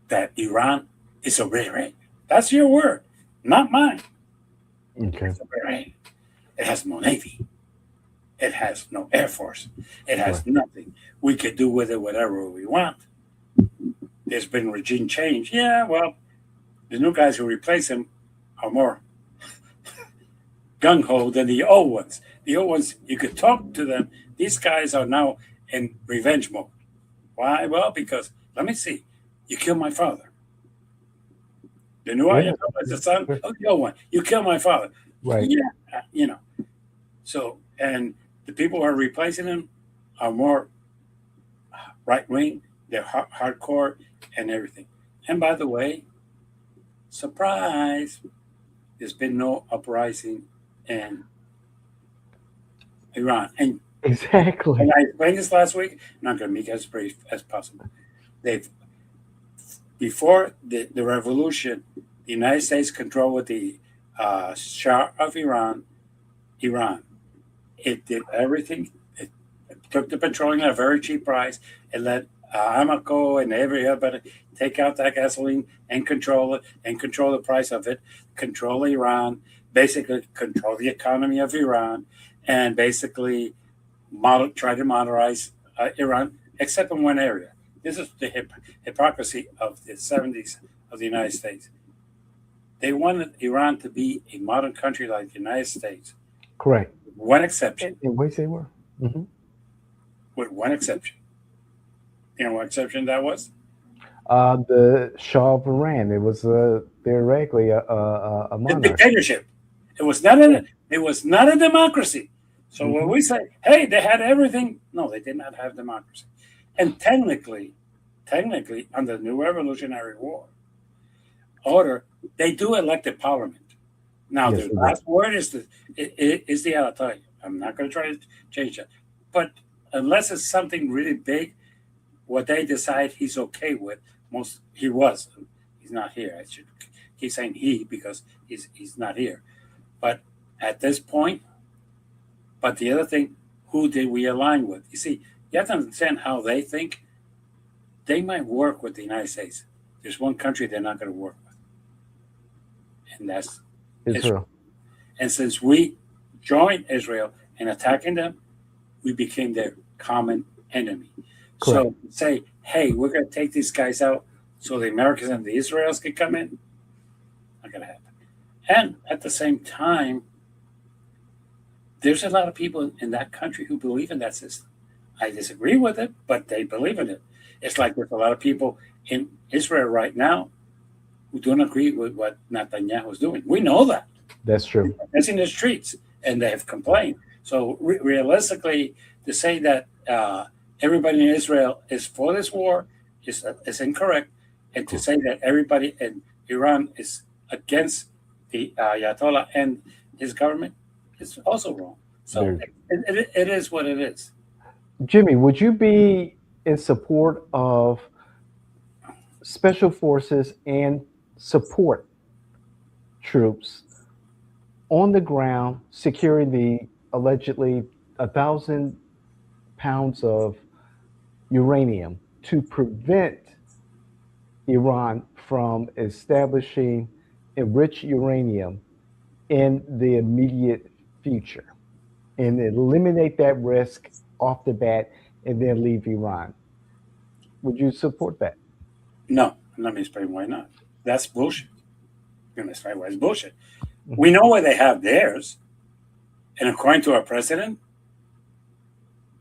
that Iran is obliterated. That's your word, not mine. Okay. It's obliterated. It has no navy. It has no air force. It has Right. nothing. We could do with it whatever we want. There's been regime change. Yeah, well, the new guys who replace him are more gung ho than the old ones. The old ones, you could talk to them. These guys are now in revenge mode. Why? Well, because let me see, you killed my father. The new Yeah. Ayatollah is the son of the old one. You killed my father. Right. Yeah, you know. So, and the people who are replacing him are more right wing. They're hardcore and everything. And by the way, surprise, there's been no uprising in Iran. And Exactly. I explained this last week, and I'm going to make it as brief as possible. They've before the revolution, the United States controlled the Shah of Iran. Iran. It did everything. It took the petroleum at a very cheap price. It let Amoco and every other take out that gasoline and control it and control the price of it. Control Iran. Basically, control the economy of Iran, and basically try to modernize Iran, except in one area. This is the hypocrisy of the 70s of the United States. They wanted Iran to be a modern country like the United States, Correct. with one exception. In ways they were. Hmm. With one exception. You know what exception that was? The Shah of Iran. It was theoretically a The monarchy. dictatorship. It was not Yeah. a it was not a democracy. So when Hmm. we say, hey, they had everything, no, they did not have democracy. And technically, under the new Revolutionary War order, they do elect a parliament. Now, Yes, the they did. last word is is the Alataria. I'm not going to try to change that. But unless it's something really big, what they decide he's okay with, he was. He's not here. I should keep saying he because he's not here. But at this point, but the other thing, who did we align with? You see, you have to understand how they think. They might work with the United States. There's one country they're not going to work with, and that's Israel. Israel. And since we joined Israel in attacking them, we became their common enemy. Correct. So say, hey, we're going to take these guys out so the Americans and the Israelis can come in. Not going to happen. And at the same time, there's a lot of people in that country who believe in that system. I disagree with it, but they believe in it. It's like there's a lot of people in Israel right now who don't agree with what Netanyahu is doing. We know that. That's true. It's in the streets, and they have complained. So realistically, to say that everybody in Israel is for this war is incorrect, and to say that everybody in Iran is against the Ayatollah and his government is also wrong. So Very. it is what it is. Jimmy, would you be in support of special forces and support troops on the ground securing the allegedly 1,000 pounds of uranium to prevent Iran from establishing enriched uranium in the immediate future and eliminate that risk off the bat and then leave Iran? Would you support that? No, let me explain why not. That's bullshit. I'm going to explain why it's bullshit. We Mhm. know where they have theirs, and according to our president,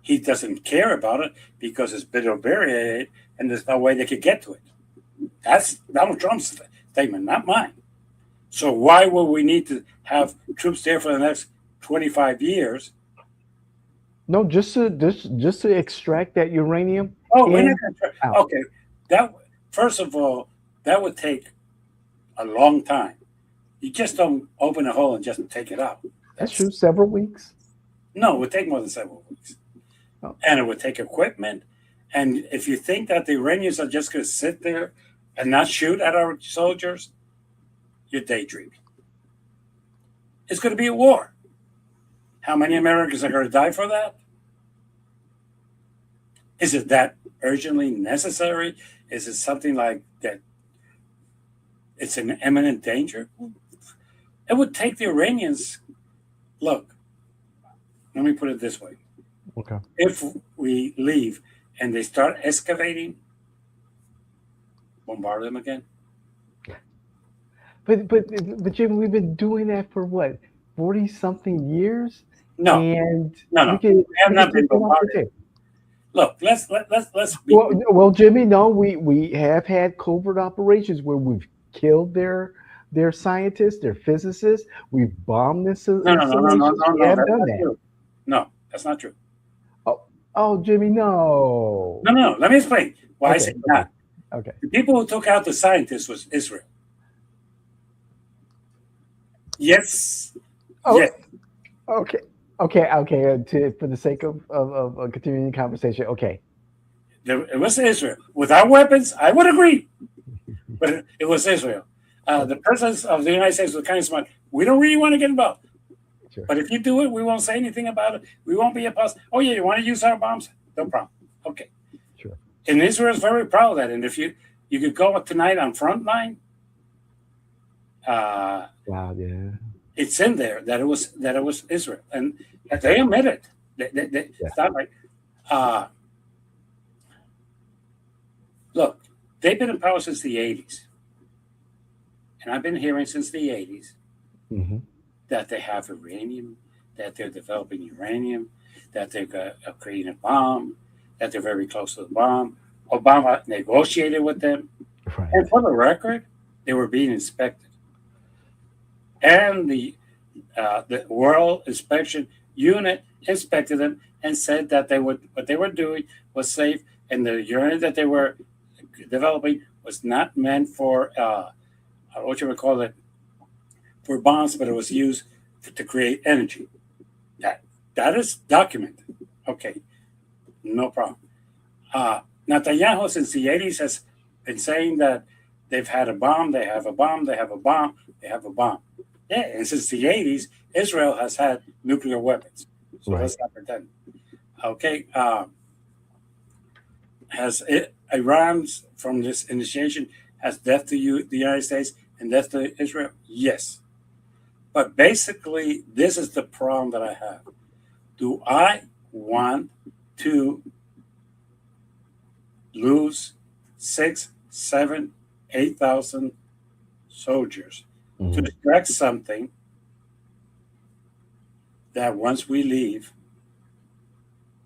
he doesn't care about it because it's been buried and there's no way they could get to it. That's Donald Trump's statement, not mine. So why will we need to have troops there for the next 25 years? No, just to extract that uranium Oh, we're not in, going to. out. Okay, that first of all, that would take a long time. You just don't open a hole and just take it out. That's That's true. Several weeks. no, it would take more than several weeks, Oh, and it would take equipment. And if you think that the Iranians are just going to sit there and not shoot at our soldiers, you're daydreaming. It's going to be a war. How many Americans are going to die for that? Is it that urgently necessary? Is it something like that? It's an imminent danger. It would take the Iranians. Look, let me put it this way: okay. if we leave and they start excavating, bombard them again. But Jim, we've been doing that for what, 40 something years, No, and no, we no. can We have we can not been take that off the bombarded. table. Look, let's be. Well, Jimmy, no, we have had covert operations where we've killed their scientists, their physicists. We've bombed No, no, no, no, no, installations. no, We no. have That's done not that. true. No, that's not true. Oh, oh, Jimmy, no. No, no. Let me explain why I Okay, say okay, not. okay. The people who took out the scientists was Israel. Yes, Oh, yes. okay, okay. For the sake of continuing the conversation, okay. It was Israel. Without weapons, I would agree, but it was Israel. The Okay, president of the United States was kind of smart. We don't really want to get involved, sure, but if you do it, we won't say anything about it. We won't be opposed. Oh yeah, you want to use our bombs? No problem. Okay. sure. And Israel's very proud of that. And if you could go tonight on Frontline, uh, Wow, yeah, it's in there that it was Israel, and that they admit it. yeah. It's not like uh, look, they've been in power since the '80s, and I've been hearing since the '80s Hmm. that they have uranium, that they're developing uranium, that they're creating a bomb, that they're very close to the bomb. Obama negotiated with them, and Right. for the record, they were being inspected, and the World Inspection Unit inspected them and said that they would what they were doing was safe, and the uranium that they were developing was not meant for what you would call it for bombs, but it was used to create energy. That that is documented. Okay, no problem. Netanyahu since the '80s has been saying that they've had a bomb, they have a bomb, they have a bomb, they have a bomb. Yeah, and since the '80s, Israel has had nuclear weapons. So Right. let's not pretend. Okay, has it, Iran's from this initiation has death to you, the United States, and death to Israel? Yes, but basically, this is the problem that I have. Do I want to lose six, seven, 8,000 soldiers to Hmm. distract something that once we leave,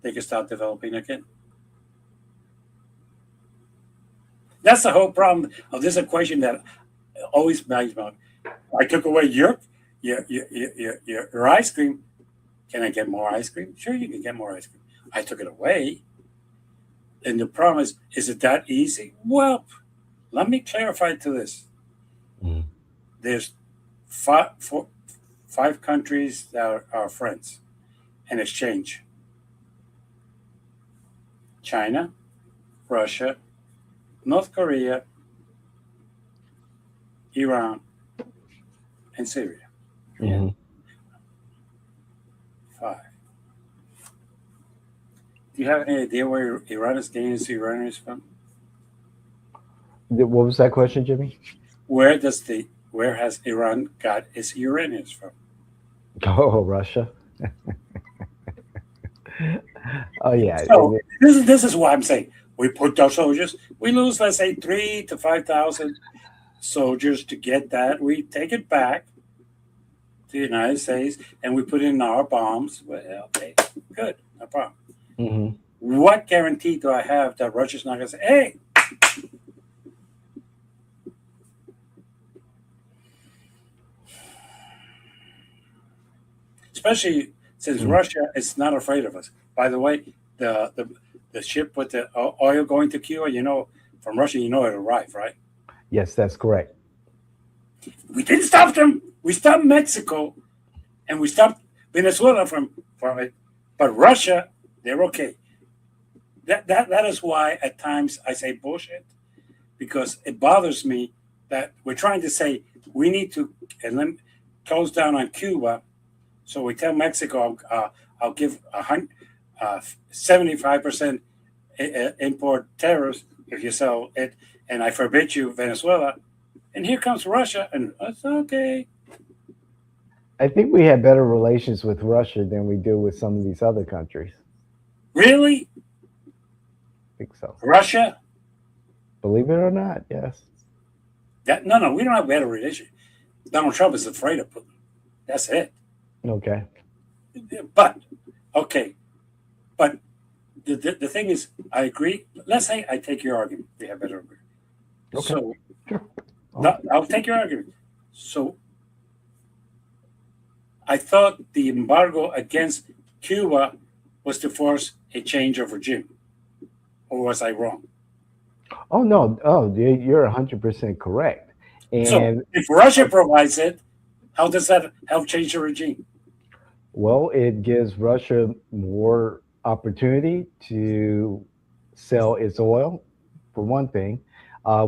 they can start developing again? That's the whole problem of this equation that always matters about. I took away your ice cream. Can I get more ice cream? Sure, you can get more ice cream. I took it away. And the problem is it that easy? Well, let me clarify to this. Hmm. There's five countries that are friends in exchange: China, Russia, North Korea, Iran, and Syria. Yeah, Hmm. five. Do you have any idea where Iran is getting its uranium from? What was that question, Jimmy? Where has Iran got its uranium from? Oh, Russia. Oh yeah. So this is what I'm saying. We put those soldiers. We lose, let's say, 3 to 5,000 soldiers to get that. We take it back to the United States and we put in our bombs. Well, okay, good, no problem. Hmm. What guarantee do I have that Russia's not going to say, "Hey"? Especially since Russia is not afraid of us. By the way, the ship with the oil going to Cuba, from Russia, it arrived, right? Yes, that's correct. We didn't stop them. We stopped Mexico and we stopped Venezuela from it. But Russia, they're okay. That is why at times I say bullshit, because it bothers me that we're trying to say we need to close down on Cuba. So we tell Mexico, I'll give 75% import tariffs if you sell it, and I forbid you Venezuela. And here comes Russia, and it's okay. I think we have better relations with Russia than we do with some of these other countries. Really? I think so. Russia? Believe it or not, yes. No, we don't have better relations. Donald Trump is afraid of Putin. That's it. Okay. But, okay. But the thing is, I agree. Let's say I take your argument. We have better agreement. Okay. So, Sure. no, I'll take your argument. So, I thought the embargo against Cuba was to force a change of regime. Or was I wrong? Oh no. Oh, you're 100% correct. So, And if Russia provides it, how does that help change the regime? well, it gives Russia more opportunity to sell its oil, for one thing.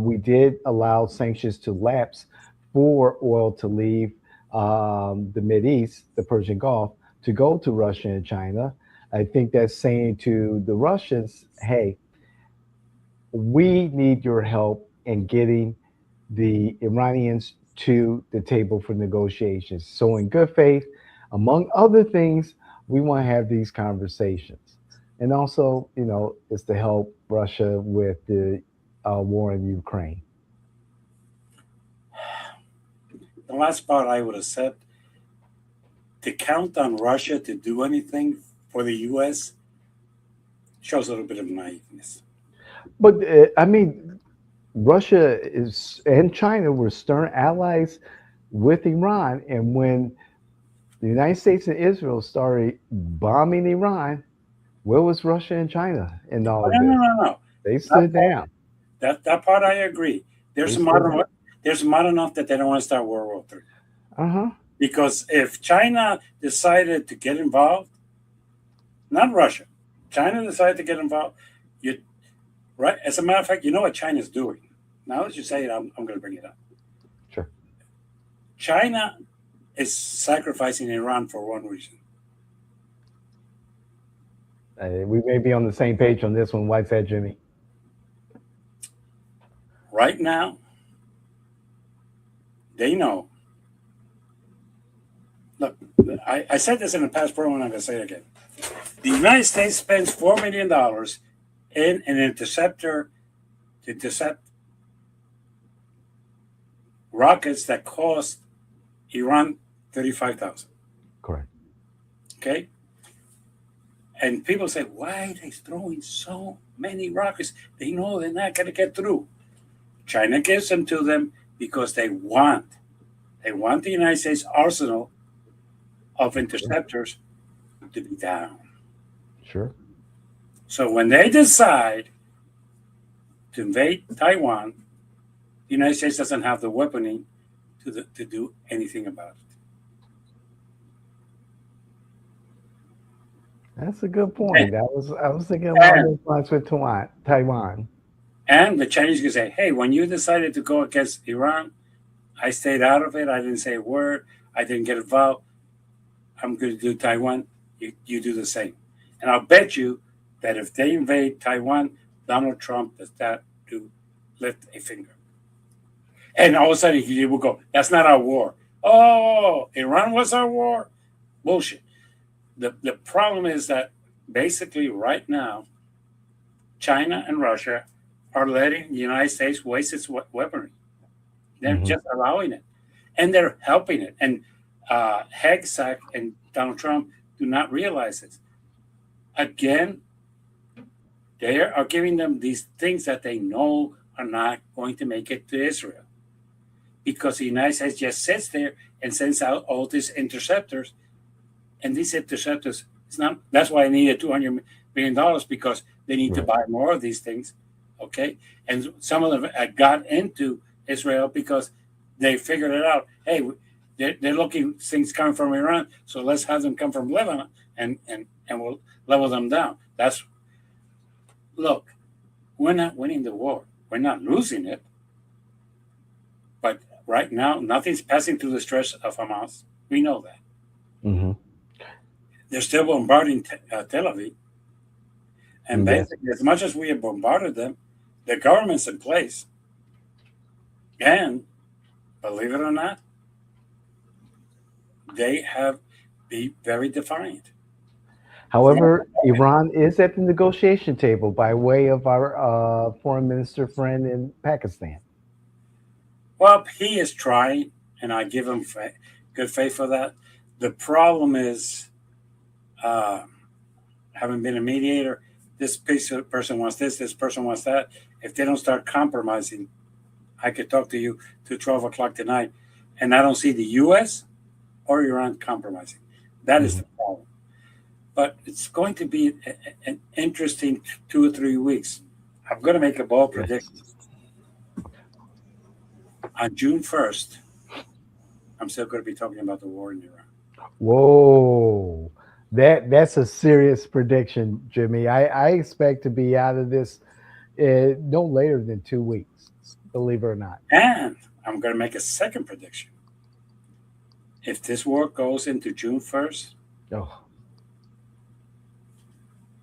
We did allow sanctions to lapse for oil to leave the Mid East, the Persian Gulf, to go to Russia and China. I think that's saying to the Russians, hey, we need your help in getting the Iranians to the table for negotiations. So, in good faith, among other things, we want to have these conversations. And also, it's to help Russia with the war in Ukraine. The last part I would have said, to count on Russia to do anything for the U.S. shows a little bit of naiveness. But I mean, Russia is and China were stern allies with Iran. And when the United States and Israel started bombing Iran, where was Russia and China in all of No, no, this? no, no. They That stood part, down. that part I agree. They're They smart stood enough. down. They're smart enough that they don't want to start World War III. Uh huh. Because if China decided to get involved, not Russia, China decided to get involved, you right. As a matter of fact, you know what China's doing. Now that you say it, I'm going to bring it up. Sure. China is sacrificing Iran for one reason. We may be on the same page on this one. Why is that, Jimmy? Right now, they know. Look, I said this in the past program, and I'm going to say it again. The United States spends $4 million in an interceptor to intercept rockets that cost Iran 35,000. Correct. Okay, and people say, why are they throwing so many rockets? They know they're not going to get through. China gives them to them because they want the United States arsenal of Sure. interceptors to be down. Sure. So when they decide to invade Taiwan, the United States doesn't have the weaponry to do anything about it. That's a good And, point. I was thinking along and, those lines with Taiwan. Taiwan. and the Chinese can say, hey, when you decided to go against Iran, I stayed out of it. I didn't say a word. I didn't get involved. I'm going to do Taiwan. You do the same. And I'll bet you that if they invade Taiwan, Donald Trump does not lift a finger. And all of a sudden he will go, that's not our war. Oh, Iran was our war? Bullshit. The problem is that basically right now, China and Russia are letting the United States waste its weaponry. They're Hmm. just allowing it. And they're helping it. And Hegsack and Donald Trump do not realize this. Again, they are giving them these things that they know are not going to make it to Israel. Because the United States just sits there and sends out all these interceptors. And these interceptors, it's not. That's why I needed $200 $1 billion because they need to Right. buy more of these things. Okay. And some of them got into Israel because they figured it out. Hey, they're looking things coming from Iran, so let's have them come from Lebanon, and we'll level them down. That's look, we're not winning the war. We're not losing it. But right now, nothing's passing through the stress of Hamas. We know that. Hmm. They're still bombarding Tel Aviv. And Yes. basically, as much as we have bombarded them, the government's in place. And believe it or not, they have been very defiant. However, Iran is at the negotiation table by way of our foreign minister friend in Pakistan. Well, he is trying, and I give him good faith for that. The problem is, uh, having been a mediator, this person wants this person wants that. If they don't start compromising, I could talk to you to 12 o'clock tonight, and I don't see the U.S. or Iran compromising. That is Hmm. the problem. But it's going to be an interesting 2 or 3 weeks. I'm going to make a bold Yes. prediction. On June 1st, I'm still going to be talking about the war in Iran. Whoa. That's a serious prediction, Jimmy. I expect to be out of this no later than 2 weeks, believe it or not. And I'm going to make a second prediction. If this war goes into June 1st, Oh,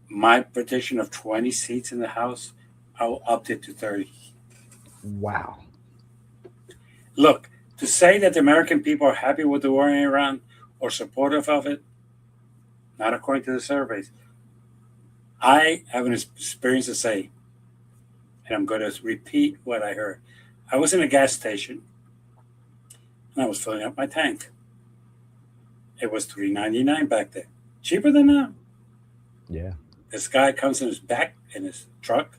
my prediction of 20 seats in the House, I'll up it to 30. wow. Look, to say that the American people are happy with the war in Iran or supportive of it, not according to the surveys. I have an experience to say, and I'm going to repeat what I heard. I was in a gas station and I was filling up my tank. It was $3.99 back then, cheaper than now. Yeah. This guy comes in his back in his truck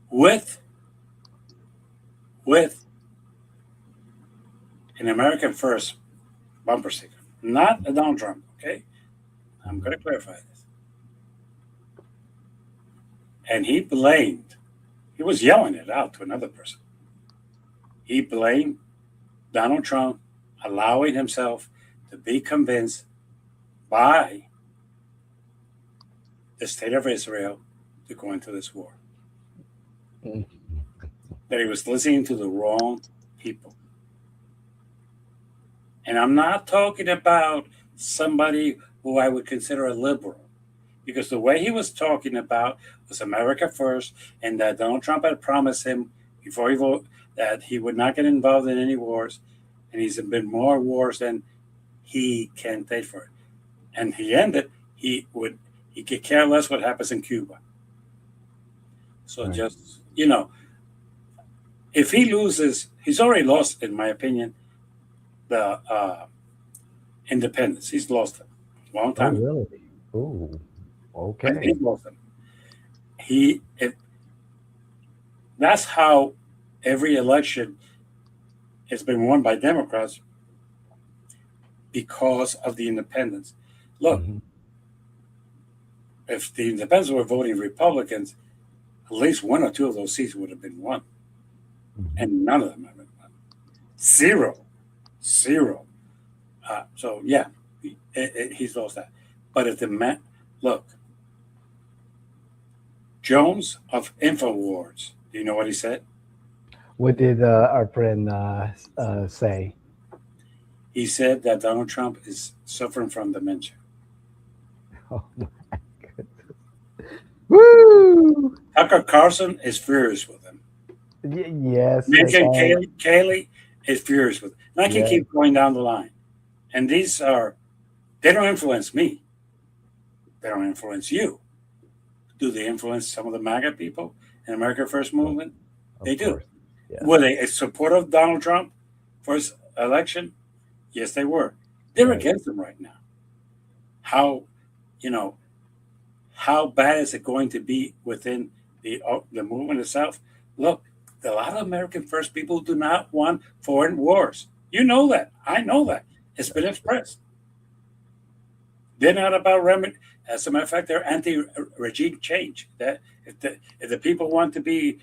with an American First bumper sticker, not a Donald Trump. Okay, I'm going to clarify this. And he blamed. He was yelling it out to another person. He blamed Donald Trump allowing himself to be convinced by the state of Israel to go into this war. Mm. That he was listening to the wrong people. And I'm not talking about somebody who I would consider a liberal, because the way he was talking about was America first, and that Donald Trump had promised him before he voted that he would not get involved in any wars, and he's been more wars than he can pay for it. And he ended, he could care less what happens in Cuba. So Right. just if he loses, he's already lost, in my opinion, the independence. He's lost it a long Oh, time ago. really? Oh, okay. He's lost it. If that's how every election has been won by Democrats because of the independents. Look, Hmm. if the independents were voting Republicans, at least one or two of those seats would have been won, Hmm. and none of them have been won. Zero, zero. So yeah, he's lost that. But if the man, look, Jones of Infowars, do you know what he said? What did our friend say? He said that Donald Trump is suffering from dementia. Oh, my goodness. Woo! Tucker Carlson is furious with him. Yes, as Megan all. Kaylee is furious with him. And I can Yes. keep going down the line. And they don't influence me. They don't influence you. Do they influence some of the MAGA people in America First Oh, movement? They of do. course. Yes. Were they a supporter of Donald Trump for his election? Yes, they were. They're Right. against him right now. How, you know, how bad is it going to be within the movement itself? Look, a lot of American First people do not want foreign wars. You know that. I know that. It's been That's true. expressed. They're not about As a matter of fact, they're anti-regime change. That if the people want to be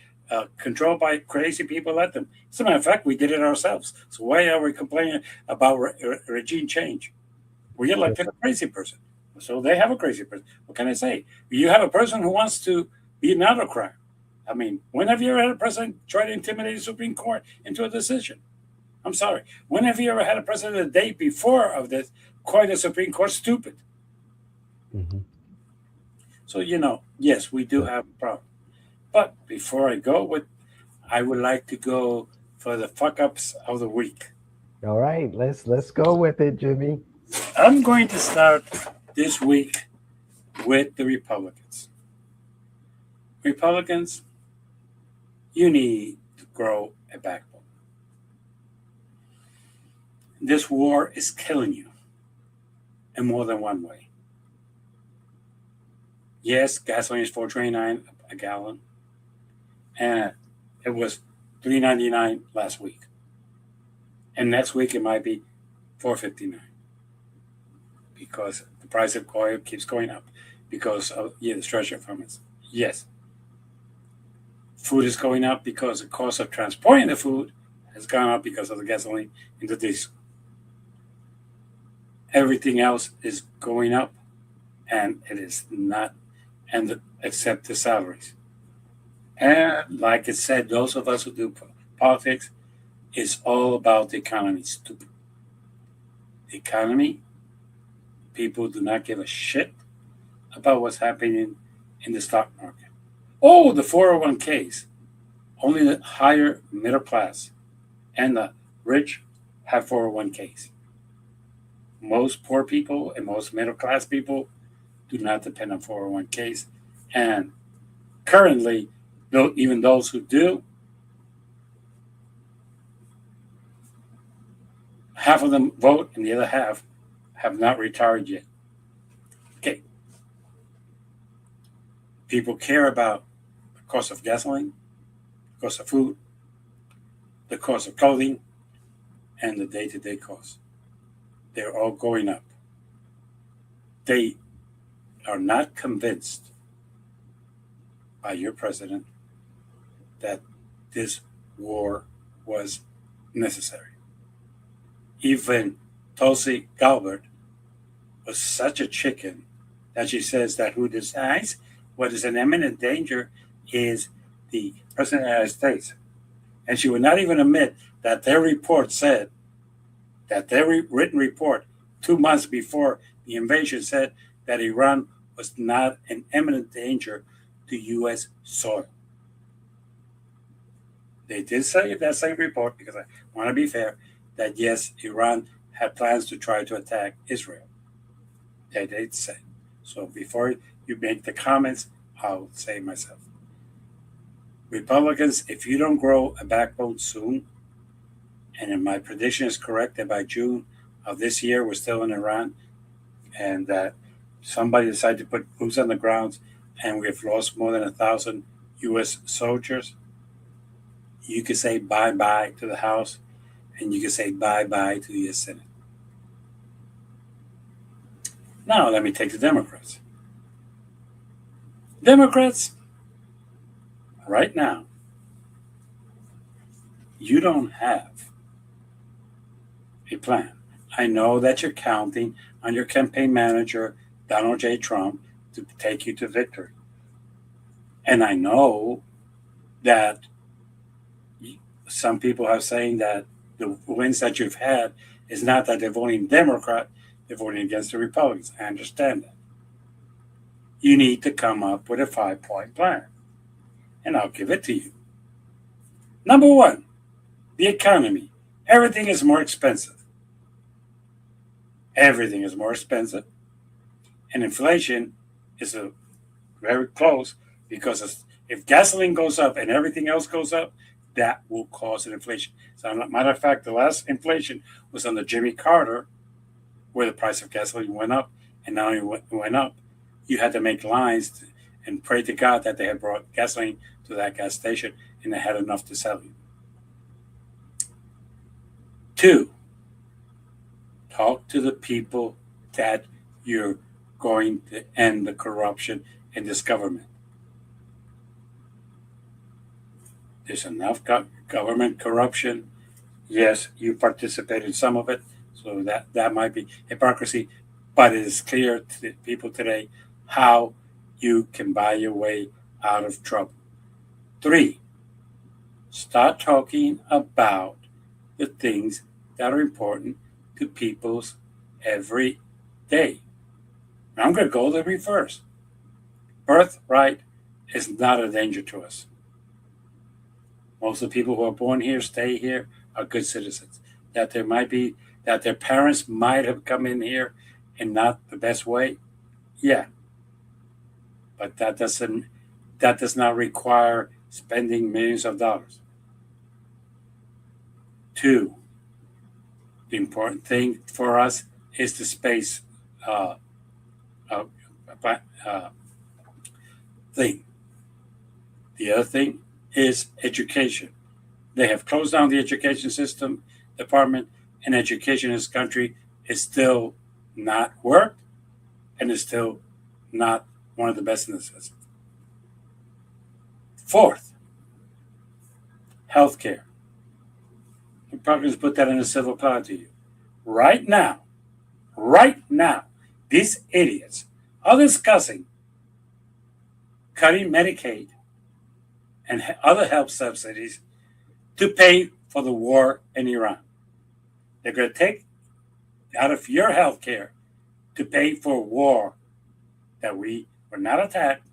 controlled by crazy people, let them. As a matter of fact, we did it ourselves. So why are we complaining about regime change? We elected a crazy person, so they have a crazy person. What can I say? You have a person who wants to be an autocrat. I mean, when have you ever had a president try to intimidate the Supreme Court into a decision? I'm sorry. When have you ever had a president the day before of this call the Supreme Court stupid? Hmm. So yes, we do have a problem. But before I go with, I would like to go for the fuck ups of the week. All right, let's go with it, Jimmy. I'm going to start this week with the Republicans. Republicans, you need to grow a backbone. This war is killing you in more than one way. Yes, gasoline is $4.29 a gallon, and it was $3.99 last week, and next week it might be $4.59 because the price of oil keeps going up because of the structure from it. Yes, food is going up because the cost of transporting the food has gone up because of the gasoline and the diesel. Everything else is going up, and it is not, except the salaries. And like I said, those of us who do politics, it's all about the economy. Stupid. The economy, people do not give a shit about what's happening in the stock market. Oh, the 401ks. Only the higher middle class and the rich have 401ks. Most poor people and most middle class people do not depend on 401ks. And currently, even those who do, half of them vote and the other half have not retired yet. Okay. People care about the cost of gasoline, the cost of food, the cost of clothing, and the day-to-day costs. They're all going up. They are not convinced by your president that this war was necessary. Even Tulsi Gabbard was such a chicken that she says that who decides what is an imminent danger is the President of the United States. And she would not even admit that their report said, that their written report 2 months before the invasion said that Iran was not an imminent danger to U.S. soil. They did say in that same report, because I want to be fair, that yes, Iran had plans to try to attack Israel. They did say. So before you make the comments, I'll say myself. Republicans, if you don't grow a backbone soon, and if my prediction is correct that by June of this year we're still in Iran, and that somebody decided to put boots on the ground, and we have lost more than 1,000 U.S. soldiers, you could say bye-bye to the House, and you could say bye-bye to the Senate. Now let me take the Democrats. Democrats, right now, you don't have a plan. I know that you're counting on your campaign manager, Donald J. Trump, to take you to victory. And I know that some people are saying that the wins that you've had is not that they're voting Democrat, they're voting against the Republicans. I understand that. You need to come up with a 5-point plan. And I'll give it to you. Number one, the economy. Everything is more expensive. Everything is more expensive. And inflation is very close, because if gasoline goes up and everything else goes up, that will cause an inflation. So, matter of fact, the last inflation was under Jimmy Carter, where the price of gasoline went up, and not only went up, you had to make lines and pray to God that they had brought gasoline to that gas station and they had enough to sell you. 2, talk to the people that you're going to end the corruption in this government. There's enough government corruption. Yes, you participate in some of it, so that might be hypocrisy, but it is clear to people today how you can buy your way out of trouble. 3, start talking about the things that are important to people's every day. I'm going to go the reverse. Birthright is not a danger to us. Most of the people who are born here, stay here, are good citizens. That their parents might have come in here in not the best way, yeah. But that does not require spending millions of dollars. 2, the important thing for us is the space thing. The other thing is education. They have closed down the education system department, and education in this country is still not worked and is still not one of the best in the system. 4th, healthcare. I'm probably going to put that in a civil plot to you. Right now, these idiots are discussing cutting Medicaid and other health subsidies to pay for the war in Iran. They're going to take out of your health care to pay for a war that we were not attacked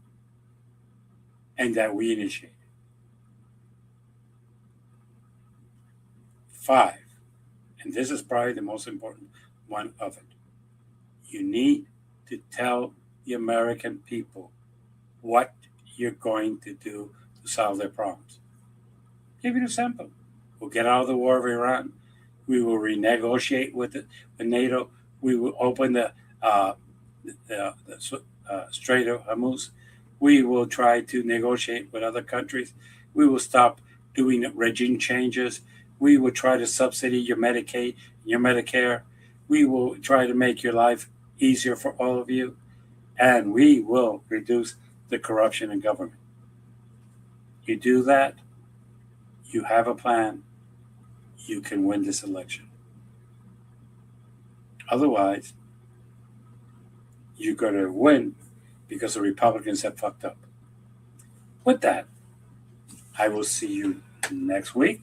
and that we initiated. 5, and this is probably the most important one of it. You need to tell the American people what you're going to do to solve their problems. Give you an example. We'll get out of the war of Iran. We will renegotiate with NATO. We will open the Strait of Hormuz. We will try to negotiate with other countries. We will stop doing regime changes. We will try to subsidy your Medicaid, your Medicare. We will try to make your life easier for all of you. And we will reduce the corruption in government. You do that, you have a plan, you can win this election. Otherwise, you're going to win because the Republicans have fucked up. With that, I will see you next week.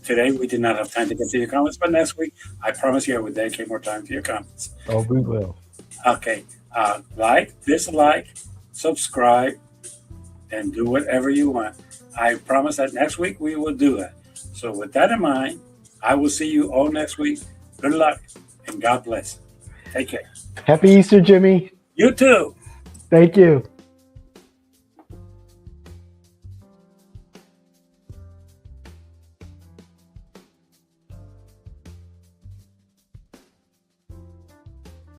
Today we did not have time to get to your comments, but next week I promise you I will dedicate more time to your comments. Oh, we will. Okay, like, dislike, subscribe, and do whatever you want. I promise that next week we will do that. So with that in mind, I will see you all next week. Good luck and God bless. Take care. Happy Easter, Jimmy. You too. Thank you.